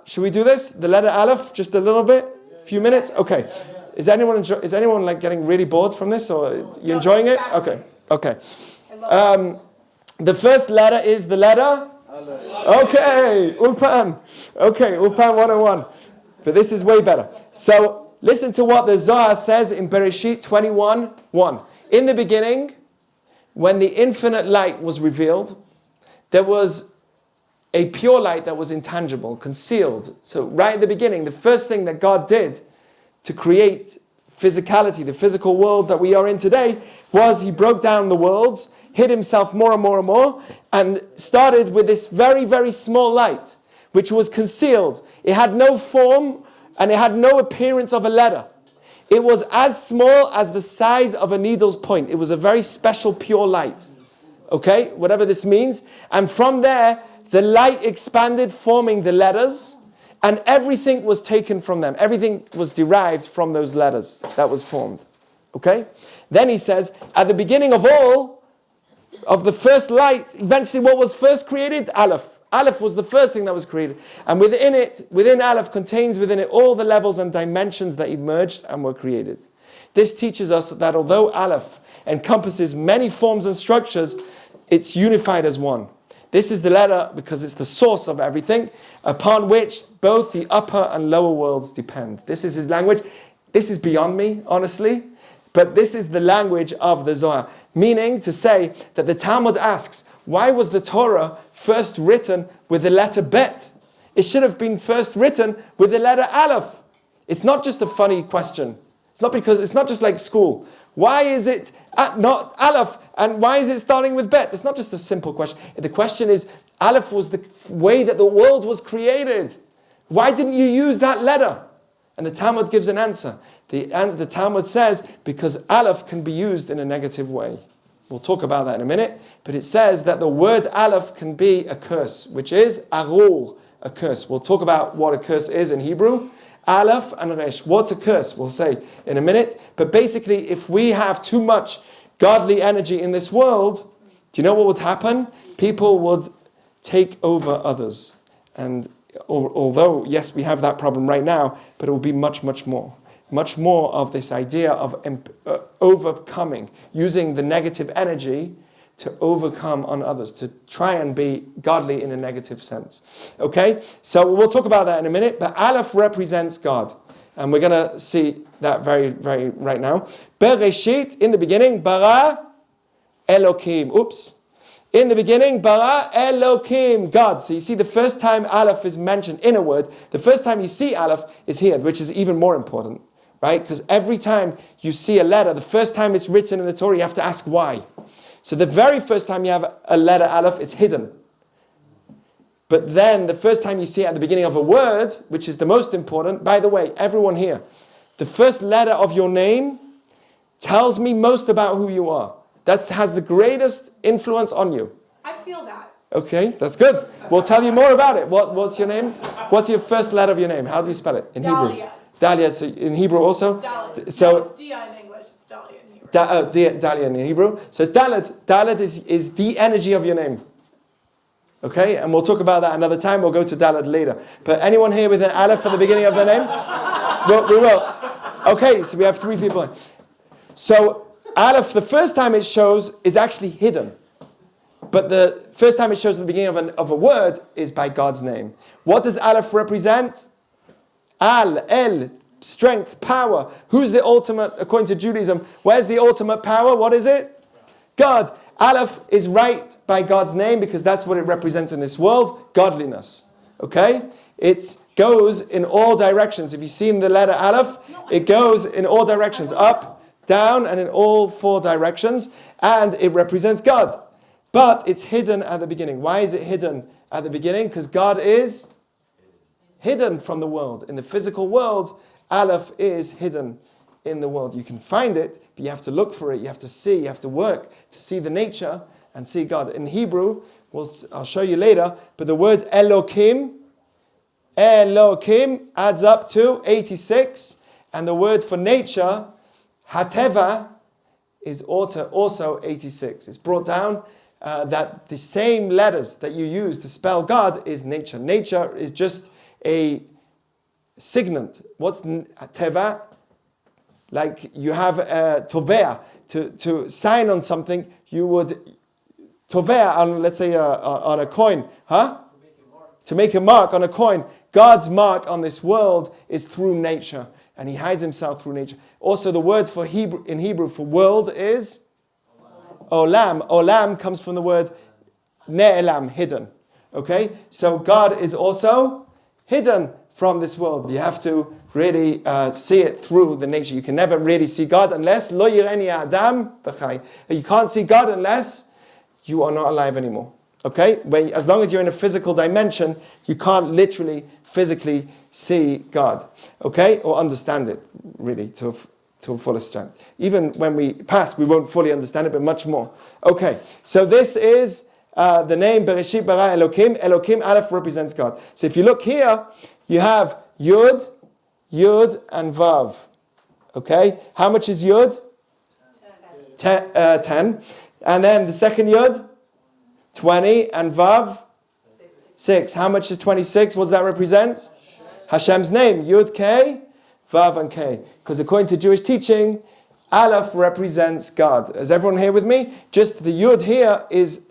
Speaker 1: Should we do this? The letter aleph, just a little bit? A few minutes? Okay. Is anyone like getting really bored from this, or you enjoying it? Okay. The first letter is the letter? Okay, Ulpan. Okay, Ulpan 101. But this is way better. So listen to what the Zohar says in Bereshit 21:1. In the beginning, when the infinite light was revealed, there was a pure light that was intangible, concealed. So right at the beginning, the first thing that God did to create physicality, the physical world that we are in today, was he broke down the worlds, hid himself more and more and more, and started with this very, very small light, which was concealed. It had no form, and it had no appearance of a letter. It was as small as the size of a needle's point. It was a very special, pure light. Okay, whatever this means. And from there, the light expanded, forming the letters, and everything was taken from them. Everything was derived from those letters that was formed. Okay? Then he says, at the beginning of all, of the first light, eventually what was first created? Aleph. Aleph was the first thing that was created. And within Aleph contains within it all the levels and dimensions that emerged and were created. This teaches us that although Aleph encompasses many forms and structures, it's unified as one. This is the letter because it's the source of everything upon which both the upper and lower worlds depend. This is his language. This is beyond me, honestly. But this is the language of the Zohar. Meaning to say that the Talmud asks, why was the Torah first written with the letter Bet? It should have been first written with the letter Aleph. It's not just a funny question. It's not just like school. Why is it not Aleph? And why is it starting with Bet? It's not just a simple question. The question is, Aleph was the way that the world was created. Why didn't you use that letter? And the Talmud gives an answer. The Talmud says, because Aleph can be used in a negative way. We'll talk about that in a minute. But it says that the word Aleph can be a curse, which is arur, a curse. We'll talk about what a curse is in Hebrew. Aleph and Resh. What's a curse? We'll say in a minute. But basically, if we have too much godly energy in this world, do you know what would happen? People would take over others. And although, yes, we have that problem right now, but it will be much, much more. Much more of this idea of overcoming, using the negative energy to overcome on others, to try and be godly in a negative sense. Okay? So we'll talk about that in a minute, but Aleph represents God. And we're going to see that very, very right now. Bereshit, in the beginning, bara Elokim. Oops. In the beginning, bara Elokim, God. So you see the first time Aleph is mentioned in a word, the first time you see Aleph is here, which is even more important. Right? Because every time you see a letter, the first time it's written in the Torah, you have to ask why. So the very first time you have a letter Aleph, it's hidden. But then the first time you see it at the beginning of a word, which is the most important, by the way, everyone here, the first letter of your name tells me most about who you are. That has the greatest influence on you.
Speaker 2: I feel that.
Speaker 1: Okay, that's good. We'll tell you more about it. What's your name? What's your first letter of your name? How do you spell it in Hebrew?
Speaker 2: Dahlia.
Speaker 1: Dahlia, so in Hebrew also?
Speaker 2: Dalit.
Speaker 1: So,
Speaker 2: No, it's Dia in English, it's Dahlia in Hebrew.
Speaker 1: Dahlia in Hebrew. So it's Dalet. Dalet is the energy of your name. Okay, and we'll talk about that another time. We'll go to Dalet later. But anyone here with an Aleph at the beginning of their name? We will. Okay, so we have 3 people. So Aleph, the first time it shows, is actually hidden. But the first time it shows at the beginning of a word is by God's name. What does Aleph represent? Al, El, strength, power. Who's the ultimate, according to Judaism, where's the ultimate power? What is it? God. Aleph is right by God's name because that's what it represents in this world, godliness. Okay? It goes in all directions. If you've seen the letter Aleph, it goes in all directions. Up, down, and in all 4 directions. And it represents God. But it's hidden at the beginning. Why is it hidden at the beginning? Because God is hidden from the world. In the physical world, Aleph is hidden in the world. You can find it, but you have to look for it. You have to see, you have to work to see the nature and see God. In Hebrew, I'll show you later, but the word Elokim adds up to 86. And the word for nature, Hateva, is also 86. It's brought down that the same letters that you use to spell God is nature. Nature is just a signant. What's teva? Like you have a tovea. To sign on something, you would tovea on, let's say, on a coin. Huh? To make a mark on a coin. God's mark on this world is through nature. And He hides Himself through nature. Also, the word for in Hebrew for world is olam. Olam comes from the word ne'elam, hidden. Okay? So God is also hidden from this world. You have to really see it through the nature. You can never really see God unless lo yireni adam b'chai. You can't see God unless you are not alive anymore. Okay? As long as you're in a physical dimension, you can't literally, physically see God. Okay? Or understand it, really, to a full extent. Even when we pass, we won't fully understand it, but much more. Okay. So this is the name Bereshit bara Elokim. Elokim, Aleph, represents God. So if you look here, you have Yud, and Vav. Okay? How much is Yud? 10. And then the second Yud? 20. And Vav? 6. How much is 26? What does that represent? Hashem's name. Yud, K, Vav, and K. Because according to Jewish teaching, Aleph represents God. Is everyone here with me? Just the Yud here is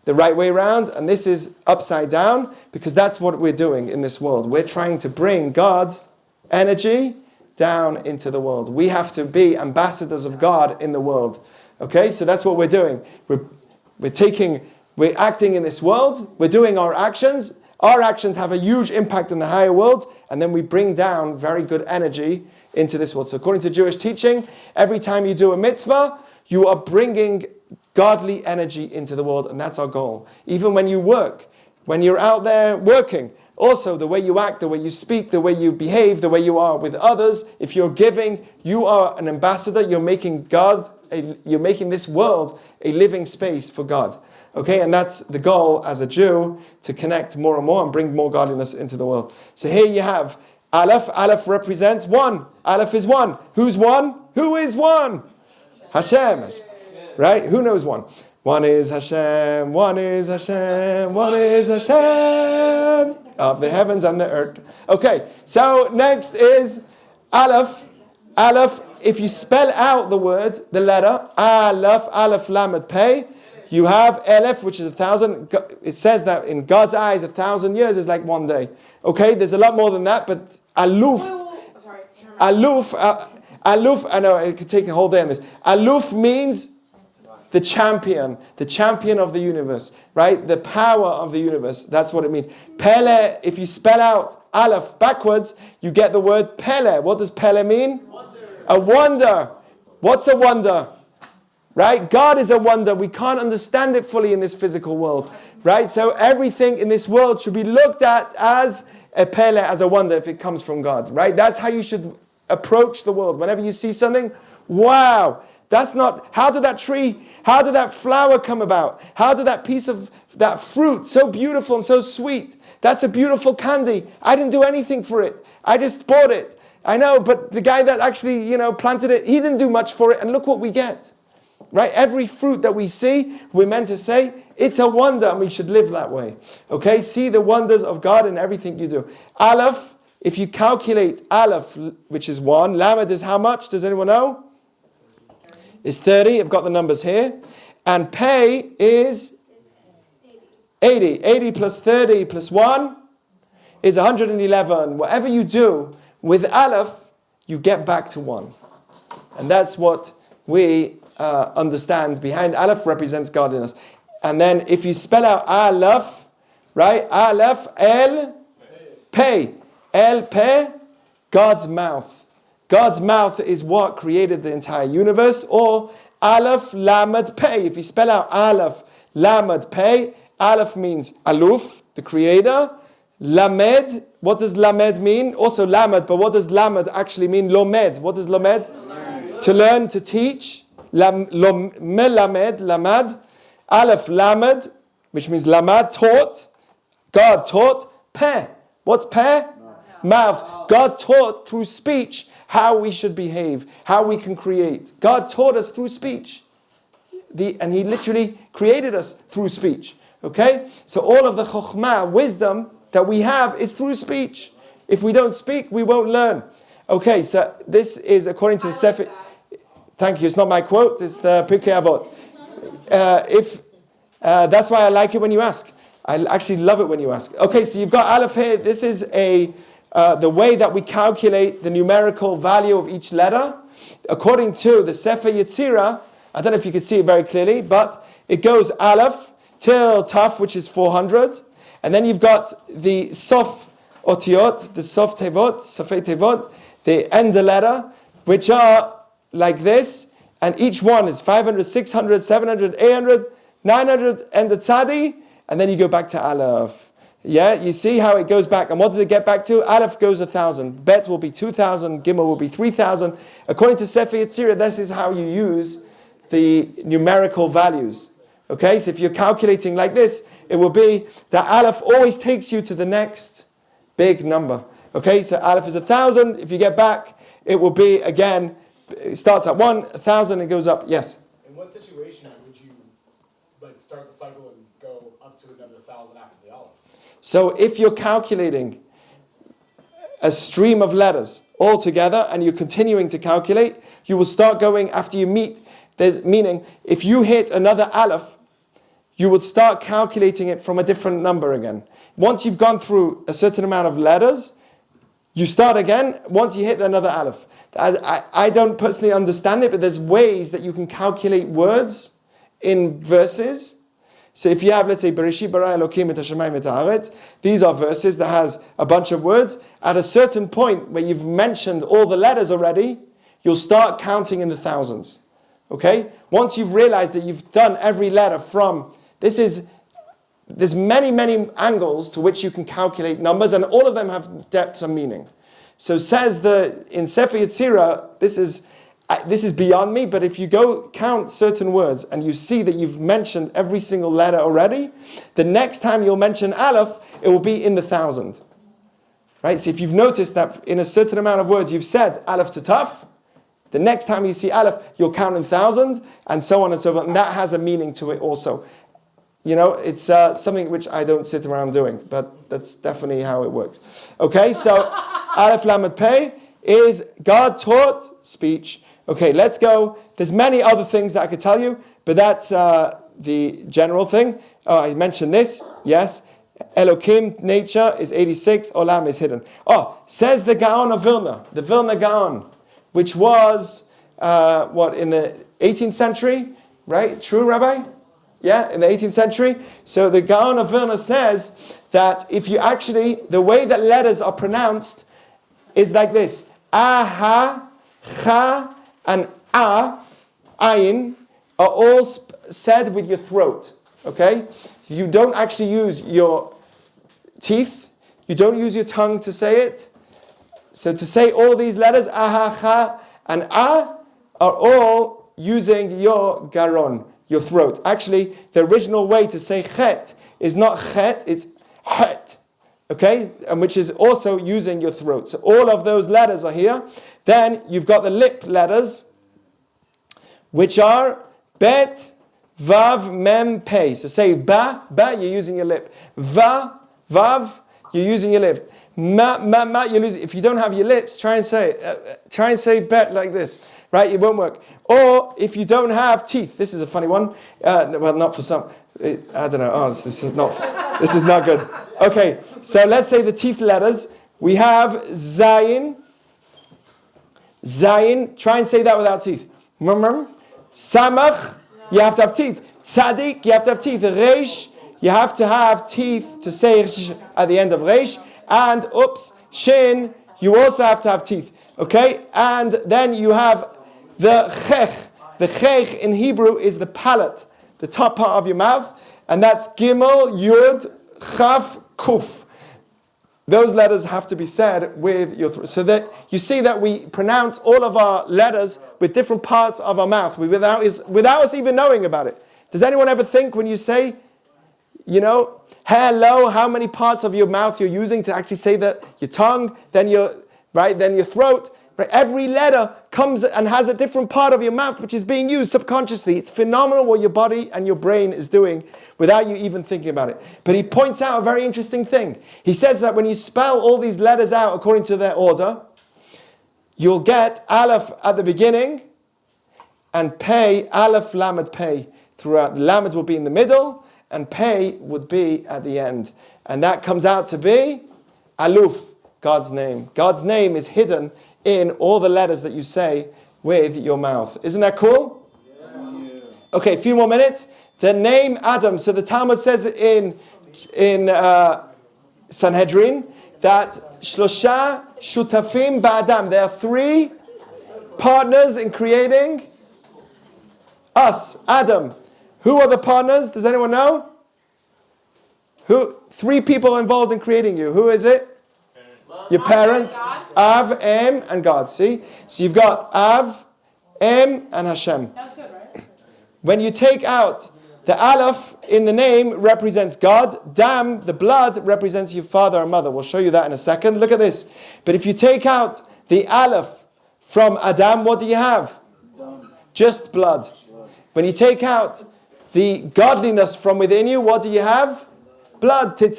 Speaker 1: the right way around, and this is upside down, because that's what we're doing in this world. We're trying to bring God's energy down into the world. We have to be ambassadors of God in the world. Okay, so that's what we're doing. We're acting in this world. We're doing our actions. Our actions have a huge impact in the higher world, and then we bring down very good energy into this world. So according to Jewish teaching, every time you do a mitzvah, you are bringing godly energy into the world, and that's our goal. Even when you work, when you're out there working, also the way you act, the way you speak, the way you behave, the way you are with others, if you're giving, you are an ambassador. You're making this world a living space for God. Okay, and that's the goal as a Jew, to connect more and more and bring more godliness into the world. So here you have Aleph. Aleph represents one. Aleph is one. Who's one? Who is one? Hashem. Right? Who knows one? One is Hashem, one is Hashem, one is Hashem of the heavens and the earth. Okay, so next is Aleph. Aleph, if you spell out the word, the letter, Aleph, Aleph, Lamed, Pei, you have ALEPH, which is 1,000. It says that in God's eyes, 1,000 years is like one day. Okay, there's a lot more than that, but Aluf, I know it could take a whole day on this. Aluf means the champion of the universe, right? The power of the universe. That's what it means. Pele, if you spell out Aleph backwards, you get the word Pele. What does Pele mean? Wonder. A wonder. What's a wonder? Right? God is a wonder. We can't understand it fully in this physical world. Right? So everything in this world should be looked at as a Pele, as a wonder, if it comes from God. Right? That's how you should approach the world. Whenever you see something, wow, that's not, how did that tree, how did that flower come about? How did that piece of, that fruit, so beautiful and so sweet, that's a beautiful candy. I didn't do anything for it. I just bought it. I know, but the guy that actually, planted it, he didn't do much for it, and look what we get. Right? Every fruit that we see, we're meant to say, it's a wonder, and we should live that way. Okay? See the wonders of God in everything you do. Aleph, if you calculate Aleph, which is 1, Lamed is how much? Does anyone know? Is 30. I've got the numbers here. And Pei is 80. 80 plus 30 plus 1 is 111. Whatever you do with Aleph, you get back to 1. And that's what we understand behind Aleph represents godliness. And then if you spell out Aleph, right? Aleph, El, Pei. El, Pei, God's mouth. God's mouth is what created the entire universe. Or Aleph, Lamed, Pei. If you spell out Aleph, Lamed, Pei, Aleph means Aluf, the creator. Lamed, what does Lamed mean? Also Lamed, but what does Lamed actually mean? Lomed, what does Lomed? To learn, to teach. Melamed, Lamad, Aleph Lamed, which means Lamad, taught. God taught. Peh. What's Peh? Mouth. God taught through speech how we should behave, how we can create. God taught us through speech. And He literally created us through speech. Okay? So all of the chokhmah, wisdom that we have is through speech. If we don't speak, we won't learn. Okay, so this is according to the Sefer. Thank you. It's not my quote. It's the Pirkei Avot. That's why I like it when you ask. I actually love it when you ask. Okay, so you've got Aleph here. This is the way that we calculate the numerical value of each letter. According to the Sefer Yetzirah, I don't know if you can see it very clearly, but it goes Aleph till Taf, which is 400. And then you've got the Sof Otiot, the Sof Tevot, Sofei Tevot, the end letter, which are like this, and each one is 500, 600, 700, 800, 900, and the tzadi, and then you go back to Aleph. Yeah, you see how it goes back. And what does it get back to? Aleph goes 1,000. Bet will be 2,000. Gimel will be 3,000. According to Sefer Yetzirah, this is how you use the numerical values. Okay, so if you're calculating like this, it will be that Aleph always takes you to the next big number. Okay, so Aleph is 1,000. If you get back, it will be again. It starts at 1,000 and goes up. Yes?
Speaker 3: In what situation would you start the cycle and go up to another 1,000 after the Aleph?
Speaker 1: So if you're calculating a stream of letters all together and you're continuing to calculate, you will start going after you meet. Meaning, if you hit another Aleph, you would start calculating it from a different number again. Once you've gone through a certain amount of letters, You start again once you hit another aleph. I don't personally understand it, but there's ways that you can calculate words in verses. So if you have, let's say, Bereshit bara Elokim et hashamayim et haaretz, these are verses that has a bunch of words. At a certain point where you've mentioned all the letters already, you'll start counting in the thousands. Okay? Once you've realized that you've done every letter from, there's many, many angles to which you can calculate numbers, and all of them have depths and meaning. So says in Sefer Yetzirah, this is beyond me, but if you go count certain words and you see that you've mentioned every single letter already, the next time you'll mention Aleph, it will be in the 1,000. Right? So if you've noticed that in a certain amount of words you've said Aleph to Taf, the next time you see Aleph, you'll count in 1,000, and so on and so forth, and that has a meaning to it also. You know, it's something which I don't sit around doing, but that's definitely how it works. Okay, so Aleph Lamed Pei is God taught speech. Okay, let's go. There's many other things that I could tell you, but that's the general thing. Oh, I mentioned this. Yes. Elokim, nature, is 86. Olam is hidden. Oh, says the Gaon of Vilna, the Vilna Gaon, which was, in the 18th century, right? True, Rabbi? Yeah, in the 18th century. So the Gaon of Vilna says that if you actually, the way that letters are pronounced is like this. Aha, cha, and ayin, are all said with your throat. Okay? You don't actually use your teeth. You don't use your tongue to say it. So to say all these letters, aha, cha, and are all using your garon, your throat. Actually, the original way to say chet is not chet, it's het. Okay? And which is also using your throat. So all of those letters are here. Then you've got the lip letters, which are bet, vav, mem, pei. So say ba, you're using your lip. Va, vav, you're using your lip. Ma, you're losing. If you don't have your lips, try and say bet like this. Right, it won't work. Or if you don't have teeth, this is a funny one. Well, not for some. I don't know. Oh, this is not good. Okay, so let's say the teeth letters. We have zayin. Zayin. Try and say that without teeth. Samach. You have to have teeth. Tzadik. You have to have teeth. Reish. You have to have teeth to say at the end of reish. And shin. You also have to have teeth. Okay, and then you have the chech. The chech in Hebrew is the palate, the top part of your mouth, and that's gimel, yud, chaf, kuf. Those letters have to be said with your throat. So that you see that we pronounce all of our letters with different parts of our mouth without us even knowing about it. Does anyone ever think when you say, hello, how many parts of your mouth you're using to actually say that? Your tongue, then your throat. Right? Every letter comes and has a different part of your mouth which is being used subconsciously. It's phenomenal what your body and your brain is doing without you even thinking about it. But he points out a very interesting thing. He says that when you spell all these letters out according to their order, you'll get Aleph at the beginning and Pei, Aleph, Lamed, Pei throughout. The Lamed will be in the middle and Pei would be at the end. And that comes out to be Aluf, God's name. God's name is hidden in all the letters that you say with your mouth. Isn't that cool? Yeah. Okay, a few more minutes. The name Adam. So the Talmud says in Sanhedrin that Shlosha Shutafim Ba'adam. There are 3 partners in creating us, Adam. Who are the partners? Does anyone know? 3 people involved in creating you. Who is it? Your parents, Av, Em, and God. See? So you've got Av, Em, and Hashem.
Speaker 2: That was good, right?
Speaker 1: When you take out the Aleph in the name represents God. Dam, the blood, represents your father and mother. We'll show you that in a second. Look at this. But if you take out the Aleph from Adam, what do you have? Just blood. When you take out the godliness from within you, what do you have? Blood. When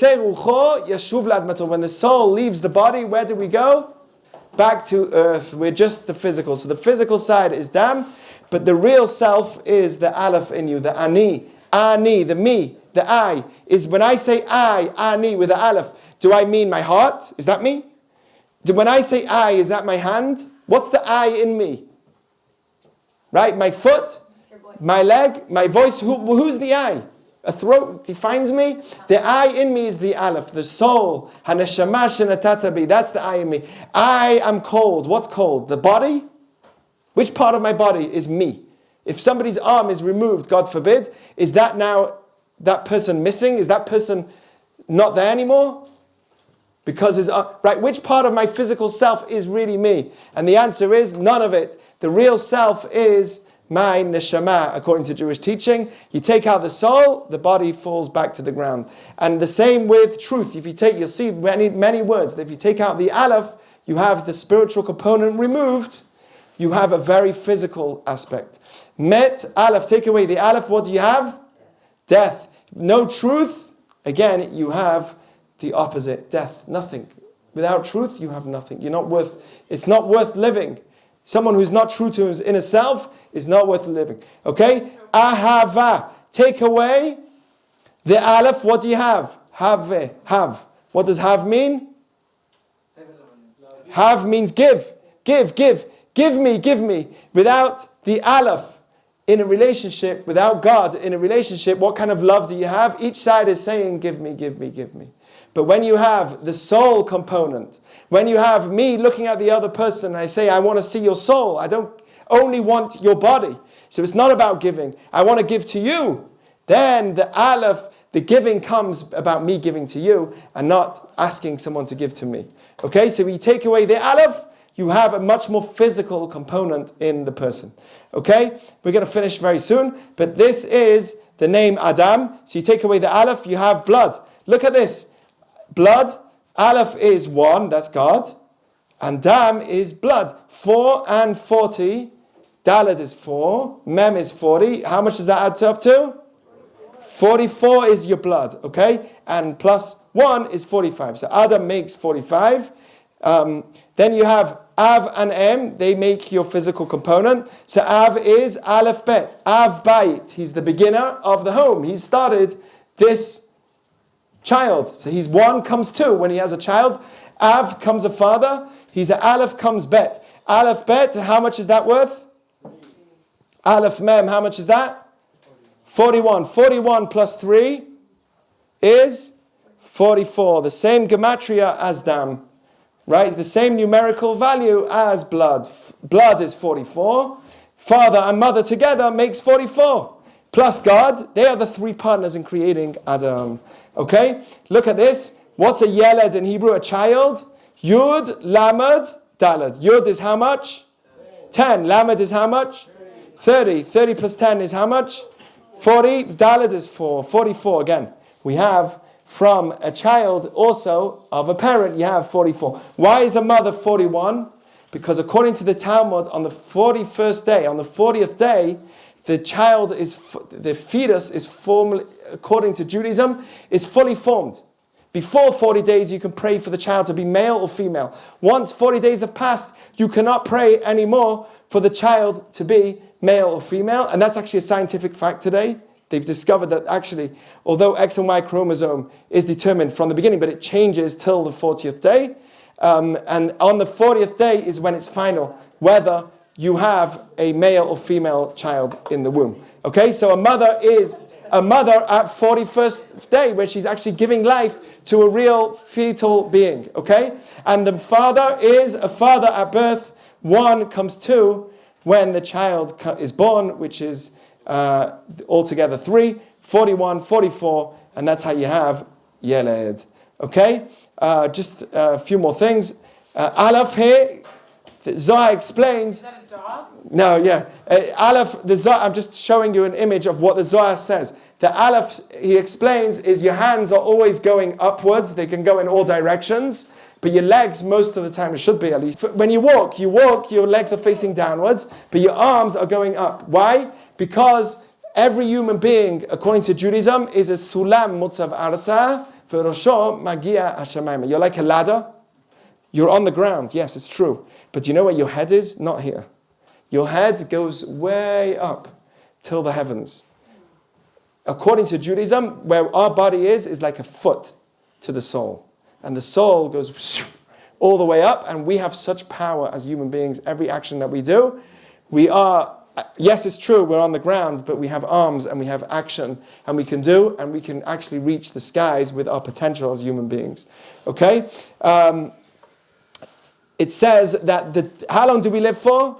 Speaker 1: the soul leaves the body, where do we go? Back to earth. We're just the physical. So the physical side is dam, but the real self is the aleph in you, the ani, the me, the I. Is when I say I, ani with the aleph, do I mean my heart? Is that me? When I say I, is that my hand? What's the I in me? Right? My foot, my leg, my voice. Who's the I? A throat defines me. The I in me is the Aleph, the soul. Haneshama shenatata bi. That's the I in me. I am cold. What's cold? The body? Which part of my body is me? If somebody's arm is removed, God forbid, is that now that person missing? Is that person not there anymore? Because right, which part of my physical self is really me? And the answer is none of it. The real self is my neshama, according to Jewish teaching. You take out the soul, the body falls back to the ground. And the same with truth. If you take, you'll see many words. If you take out the aleph, you have the spiritual component removed. You have a very physical aspect. Met, aleph, take away the aleph, what do you have? Death. No truth, again, you have the opposite, death, nothing. Without truth, you have nothing. It's not worth living. Someone who's not true to his inner self is not worth living. Okay? Ahava. Take away the aleph, what do you have? Have. What does have mean? Have means give. Give me. Without the aleph in a relationship, without God in a relationship, what kind of love do you have? Each side is saying, give me. But when you have the soul component, when you have me looking at the other person, and I say, I want to see your soul. I don't only want your body. So it's not about giving. I want to give to you. Then the aleph, the giving comes about me giving to you and not asking someone to give to me. Okay, so we take away the aleph, you have a much more physical component in the person. Okay, we're going to finish very soon, but this is the name Adam. So you take away the aleph, you have blood. Look at this. Blood, aleph is 1, that's God, and dam is blood. 4 and 40, dalet is 4, mem is 40. How much does that add up to? 44 is your blood, okay? And plus 1 is 45. So Adam makes 45. Then you have Av and Em, they make your physical component. So Av is Aleph Bet, Av Bait. He's the beginner of the home. He started this child. So he's 1 comes 2 when he has a child. Av comes a father. He's a Aleph comes Bet. Aleph Bet, how much is that worth? Aleph Mem, how much is that? 41. 41 plus 3 is 44. The same gematria as Dam. Right? The same numerical value as blood. Blood is 44. Father and mother together makes 44. Plus God, they are the 3 partners in creating Adam. Okay? Look at this. What's a yeled in Hebrew? A child. Yud, Lamed, Daled. Yud is how much? 10. Lamed is how much? 30. 30 plus 10 is how much? 40. Daled is 4. 44 again. We have from a child also of a parent, you have 44. Why is a mother 41? Because according to the Talmud, on the 41st day, on the 40th day, the fetus is formally, according to Judaism, is fully formed. Before 40 days, you can pray for the child to be male or female. Once 40 days have passed, you cannot pray anymore for the child to be male or female. And that's actually a scientific fact today. They've discovered that actually, although X and Y chromosome is determined from the beginning, but it changes till the 40th day. And on the 40th day is when it's final, whether you have a male or female child in the womb. Okay, so a mother is a mother at 41st day, where she's actually giving life to a real fetal being. Okay, and the father is a father at birth. 1 comes 2 when the child is born, which is altogether 3, 41, 44, and that's how you have Yeled. Okay? Just a few more things. Aleph here, the Zohar explains.
Speaker 2: Is that a dog?
Speaker 1: No, yeah. Aleph, the Zohar, I'm just showing you an image of what the Zohar says. The Aleph, he explains, is your hands are always going upwards. They can go in all directions. But your legs, most of the time, it should be at least. When you walk, your legs are facing downwards, but your arms are going up. Why? Because every human being, according to Judaism, is a sulam mutzav arza v'rosho magia hashamayim. You're like a ladder. You're on the ground. Yes, it's true. But you know where your head is? Not here. Your head goes way up till the heavens. According to Judaism, where our body is like a foot to the soul. And the soul goes all the way up, and we have such power as human beings. Every action that we do, we are, yes, it's true, we're on the ground, but we have arms and we have action, and we can do, and we can actually reach the skies with our potential as human beings. Okay? It says that how long do we live for?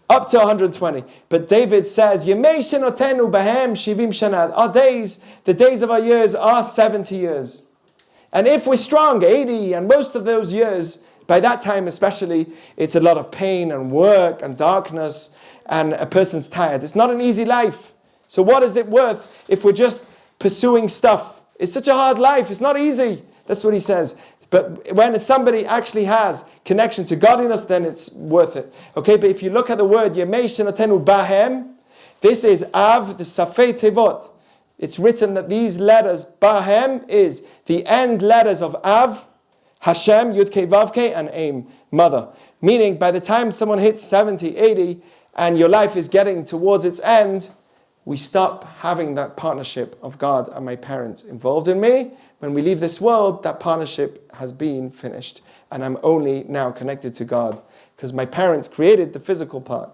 Speaker 1: Up to 120. But David says, Yemei shenotenu bahem shivim shanad. Our days, the days of our years are 70 years. And if we're strong, 80, and most of those years, by that time especially, it's a lot of pain and work and darkness, and a person's tired. It's not an easy life. So what is it worth if we're just pursuing stuff? It's such a hard life. It's not easy. That's what he says. But when somebody actually has connection to godliness, then it's worth it. Okay, but if you look at the word Yemei shenotenu bahem, this is Av, the Safei Tevot. It's written that these letters, Bahem, is the end letters of Av, Hashem, Yud-Kei, Vav-Kei, and Aim, mother. Meaning, by the time someone hits 70, 80, and your life is getting towards its end, we stop having that partnership of God and my parents involved in me. When we leave this world, that partnership has been finished. And I'm only now connected to God. Because my parents created the physical part.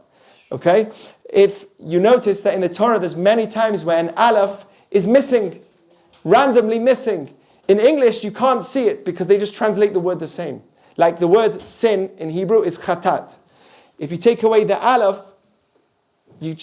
Speaker 1: Okay? If you notice that in the Torah, there's many times where an aleph is missing. Randomly missing. In English, you can't see it because they just translate the word the same. Like the word sin in Hebrew is chatat. If you take away the aleph, you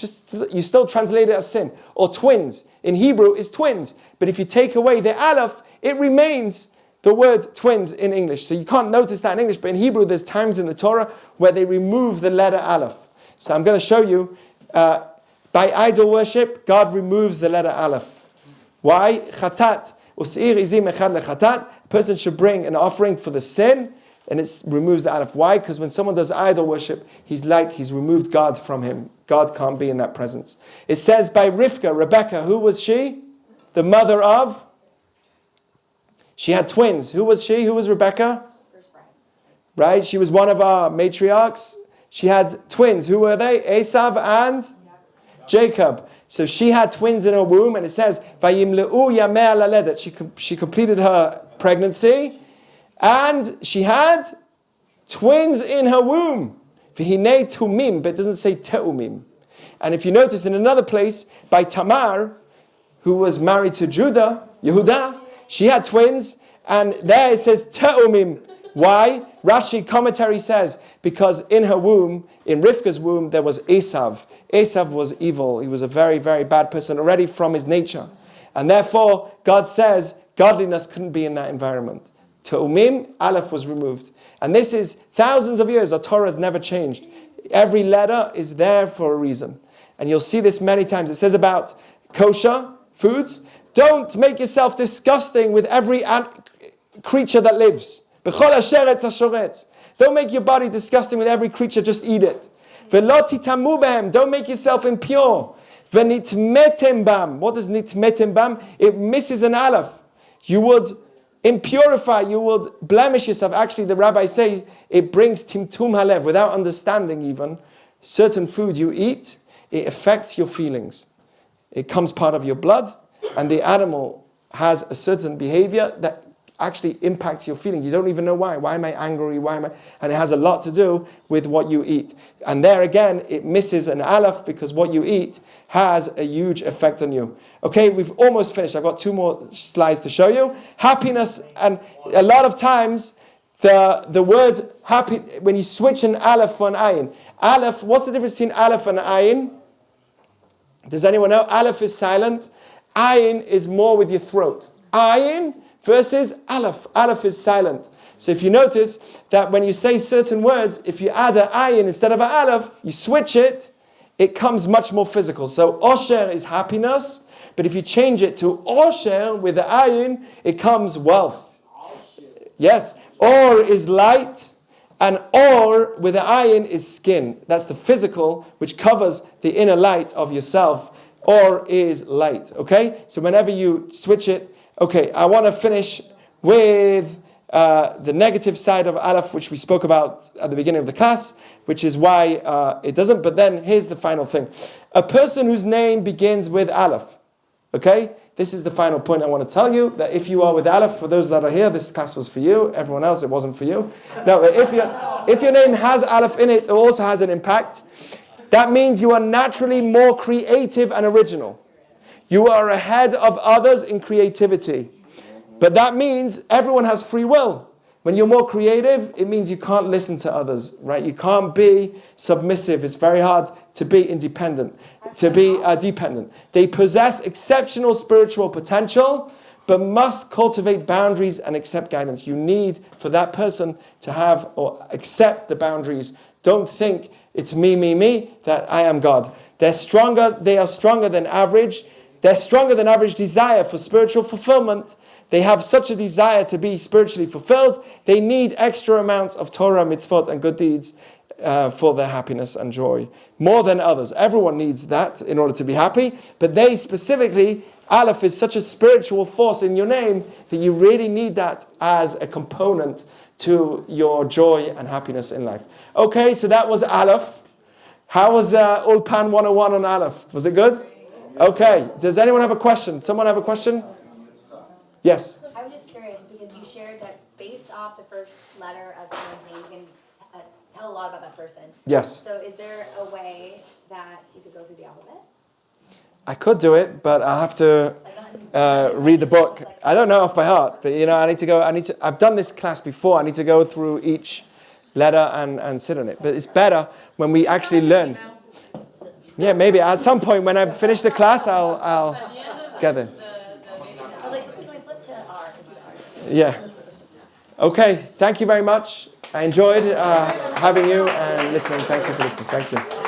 Speaker 1: still translate it as sin. Or twins. In Hebrew is twins. But if you take away the aleph, it remains the word twins in English. So you can't notice that in English. But in Hebrew, there's times in the Torah where they remove the letter aleph. So I'm going to show you, by idol worship, God removes the letter aleph. Why? Chatat. A person should bring an offering for the sin, and it removes the aleph. Why? Because when someone does idol worship, he's removed God from him. God can't be in that presence. It says by Rivka, Rebecca, who was she? The mother of? She had twins. Who was she? Who was Rebecca? Right? She was one of our matriarchs. She had twins. Who were they? Esav and Jacob. So she had twins in her womb, and it says, Vayimle'u yamei laledet. She completed her pregnancy, and she had twins in her womb. V'hinei tumim, but it doesn't say te'umim. And if you notice in another place, by Tamar, who was married to Yehuda, she had twins, and there it says te'umim. Why? Rashi commentary says, because in her womb, in Rivka's womb, there was Esav. Esav was evil. He was a very, very bad person already from his nature. And therefore, God says, godliness couldn't be in that environment. Te'umim, aleph was removed. And this is thousands of years. Our Torah has never changed. Every letter is there for a reason. And you'll see this many times. It says about kosher foods, don't make yourself disgusting with every creature that lives. Don't make your body disgusting with every creature, just eat it. Don't make yourself impure. What does nitmetem bam? It misses an aleph. You would impurify, you would blemish yourself. Actually, the rabbi says it brings timtum halev, without understanding even. Certain food you eat, it affects your feelings. It comes part of your blood, and the animal has a certain behavior that actually impacts your feelings. You don't even know why. Why am I angry? Why am I? And it has a lot to do with what you eat. And there again, it misses an aleph because what you eat has a huge effect on you. Okay, we've almost finished. I've got 2 more slides to show you. Happiness, and a lot of times the word happy, when you switch an aleph for an ayin. Aleph, what's the difference between aleph and ayin? Does anyone know? Aleph is silent. Ayin is more with your throat. Ayin versus aleph. Aleph is silent. So if you notice that when you say certain words, if you add an ayin instead of an aleph, you switch it, it comes much more physical. So osher is happiness, but if you change it to osher with the ayin, it comes wealth. Yes. Or is light, and or with the ayin is skin. That's the physical, which covers the inner light of yourself. Or is light. Okay? So whenever you switch it, okay, I want to finish with the negative side of aleph, which we spoke about at the beginning of the class, which is why it doesn't. But then here's the final thing. A person whose name begins with aleph, Okay? This is the final point I want to tell you, that if you are with Aleph, for those that are here, this class was for you. Everyone else, it wasn't for you. No, but if your name has Aleph in it, it also has an impact. That means you are naturally more creative and original. You are ahead of others in creativity. But that means everyone has free will. When you're more creative, it means you can't listen to others, right? You can't be submissive. It's very hard to be independent, to be dependent. They possess exceptional spiritual potential, but must cultivate boundaries and accept guidance. You need for that person to have or accept the boundaries. Don't think it's me, that I am God. They are stronger than average. They're stronger than average desire for spiritual fulfillment. They have such a desire to be spiritually fulfilled. They need extra amounts of Torah, mitzvot, and good deeds for their happiness and joy. More than others. Everyone needs that in order to be happy. But they specifically, Aleph is such a spiritual force in your name that you really need that as a component to your joy and happiness in life. Okay, so that was Aleph. How was Ulpan 101 on Aleph? Was it good? Okay, does anyone have a question? Someone have a question? Yes.
Speaker 4: I was just curious because you shared that based off the first letter of someone's name, you can tell a lot about that person.
Speaker 1: Yes.
Speaker 4: So is there a way that you could go through the alphabet?
Speaker 1: I could do it, but I'll have to read the book. I don't know off by heart, but I've done this class before. I need to go through each letter and sit on it. But it's better when we actually learn. Yeah, maybe at some point when I finish the class, I'll get it. Yeah. Okay, thank you very much. I enjoyed having you and listening. Thank you for listening. Thank you.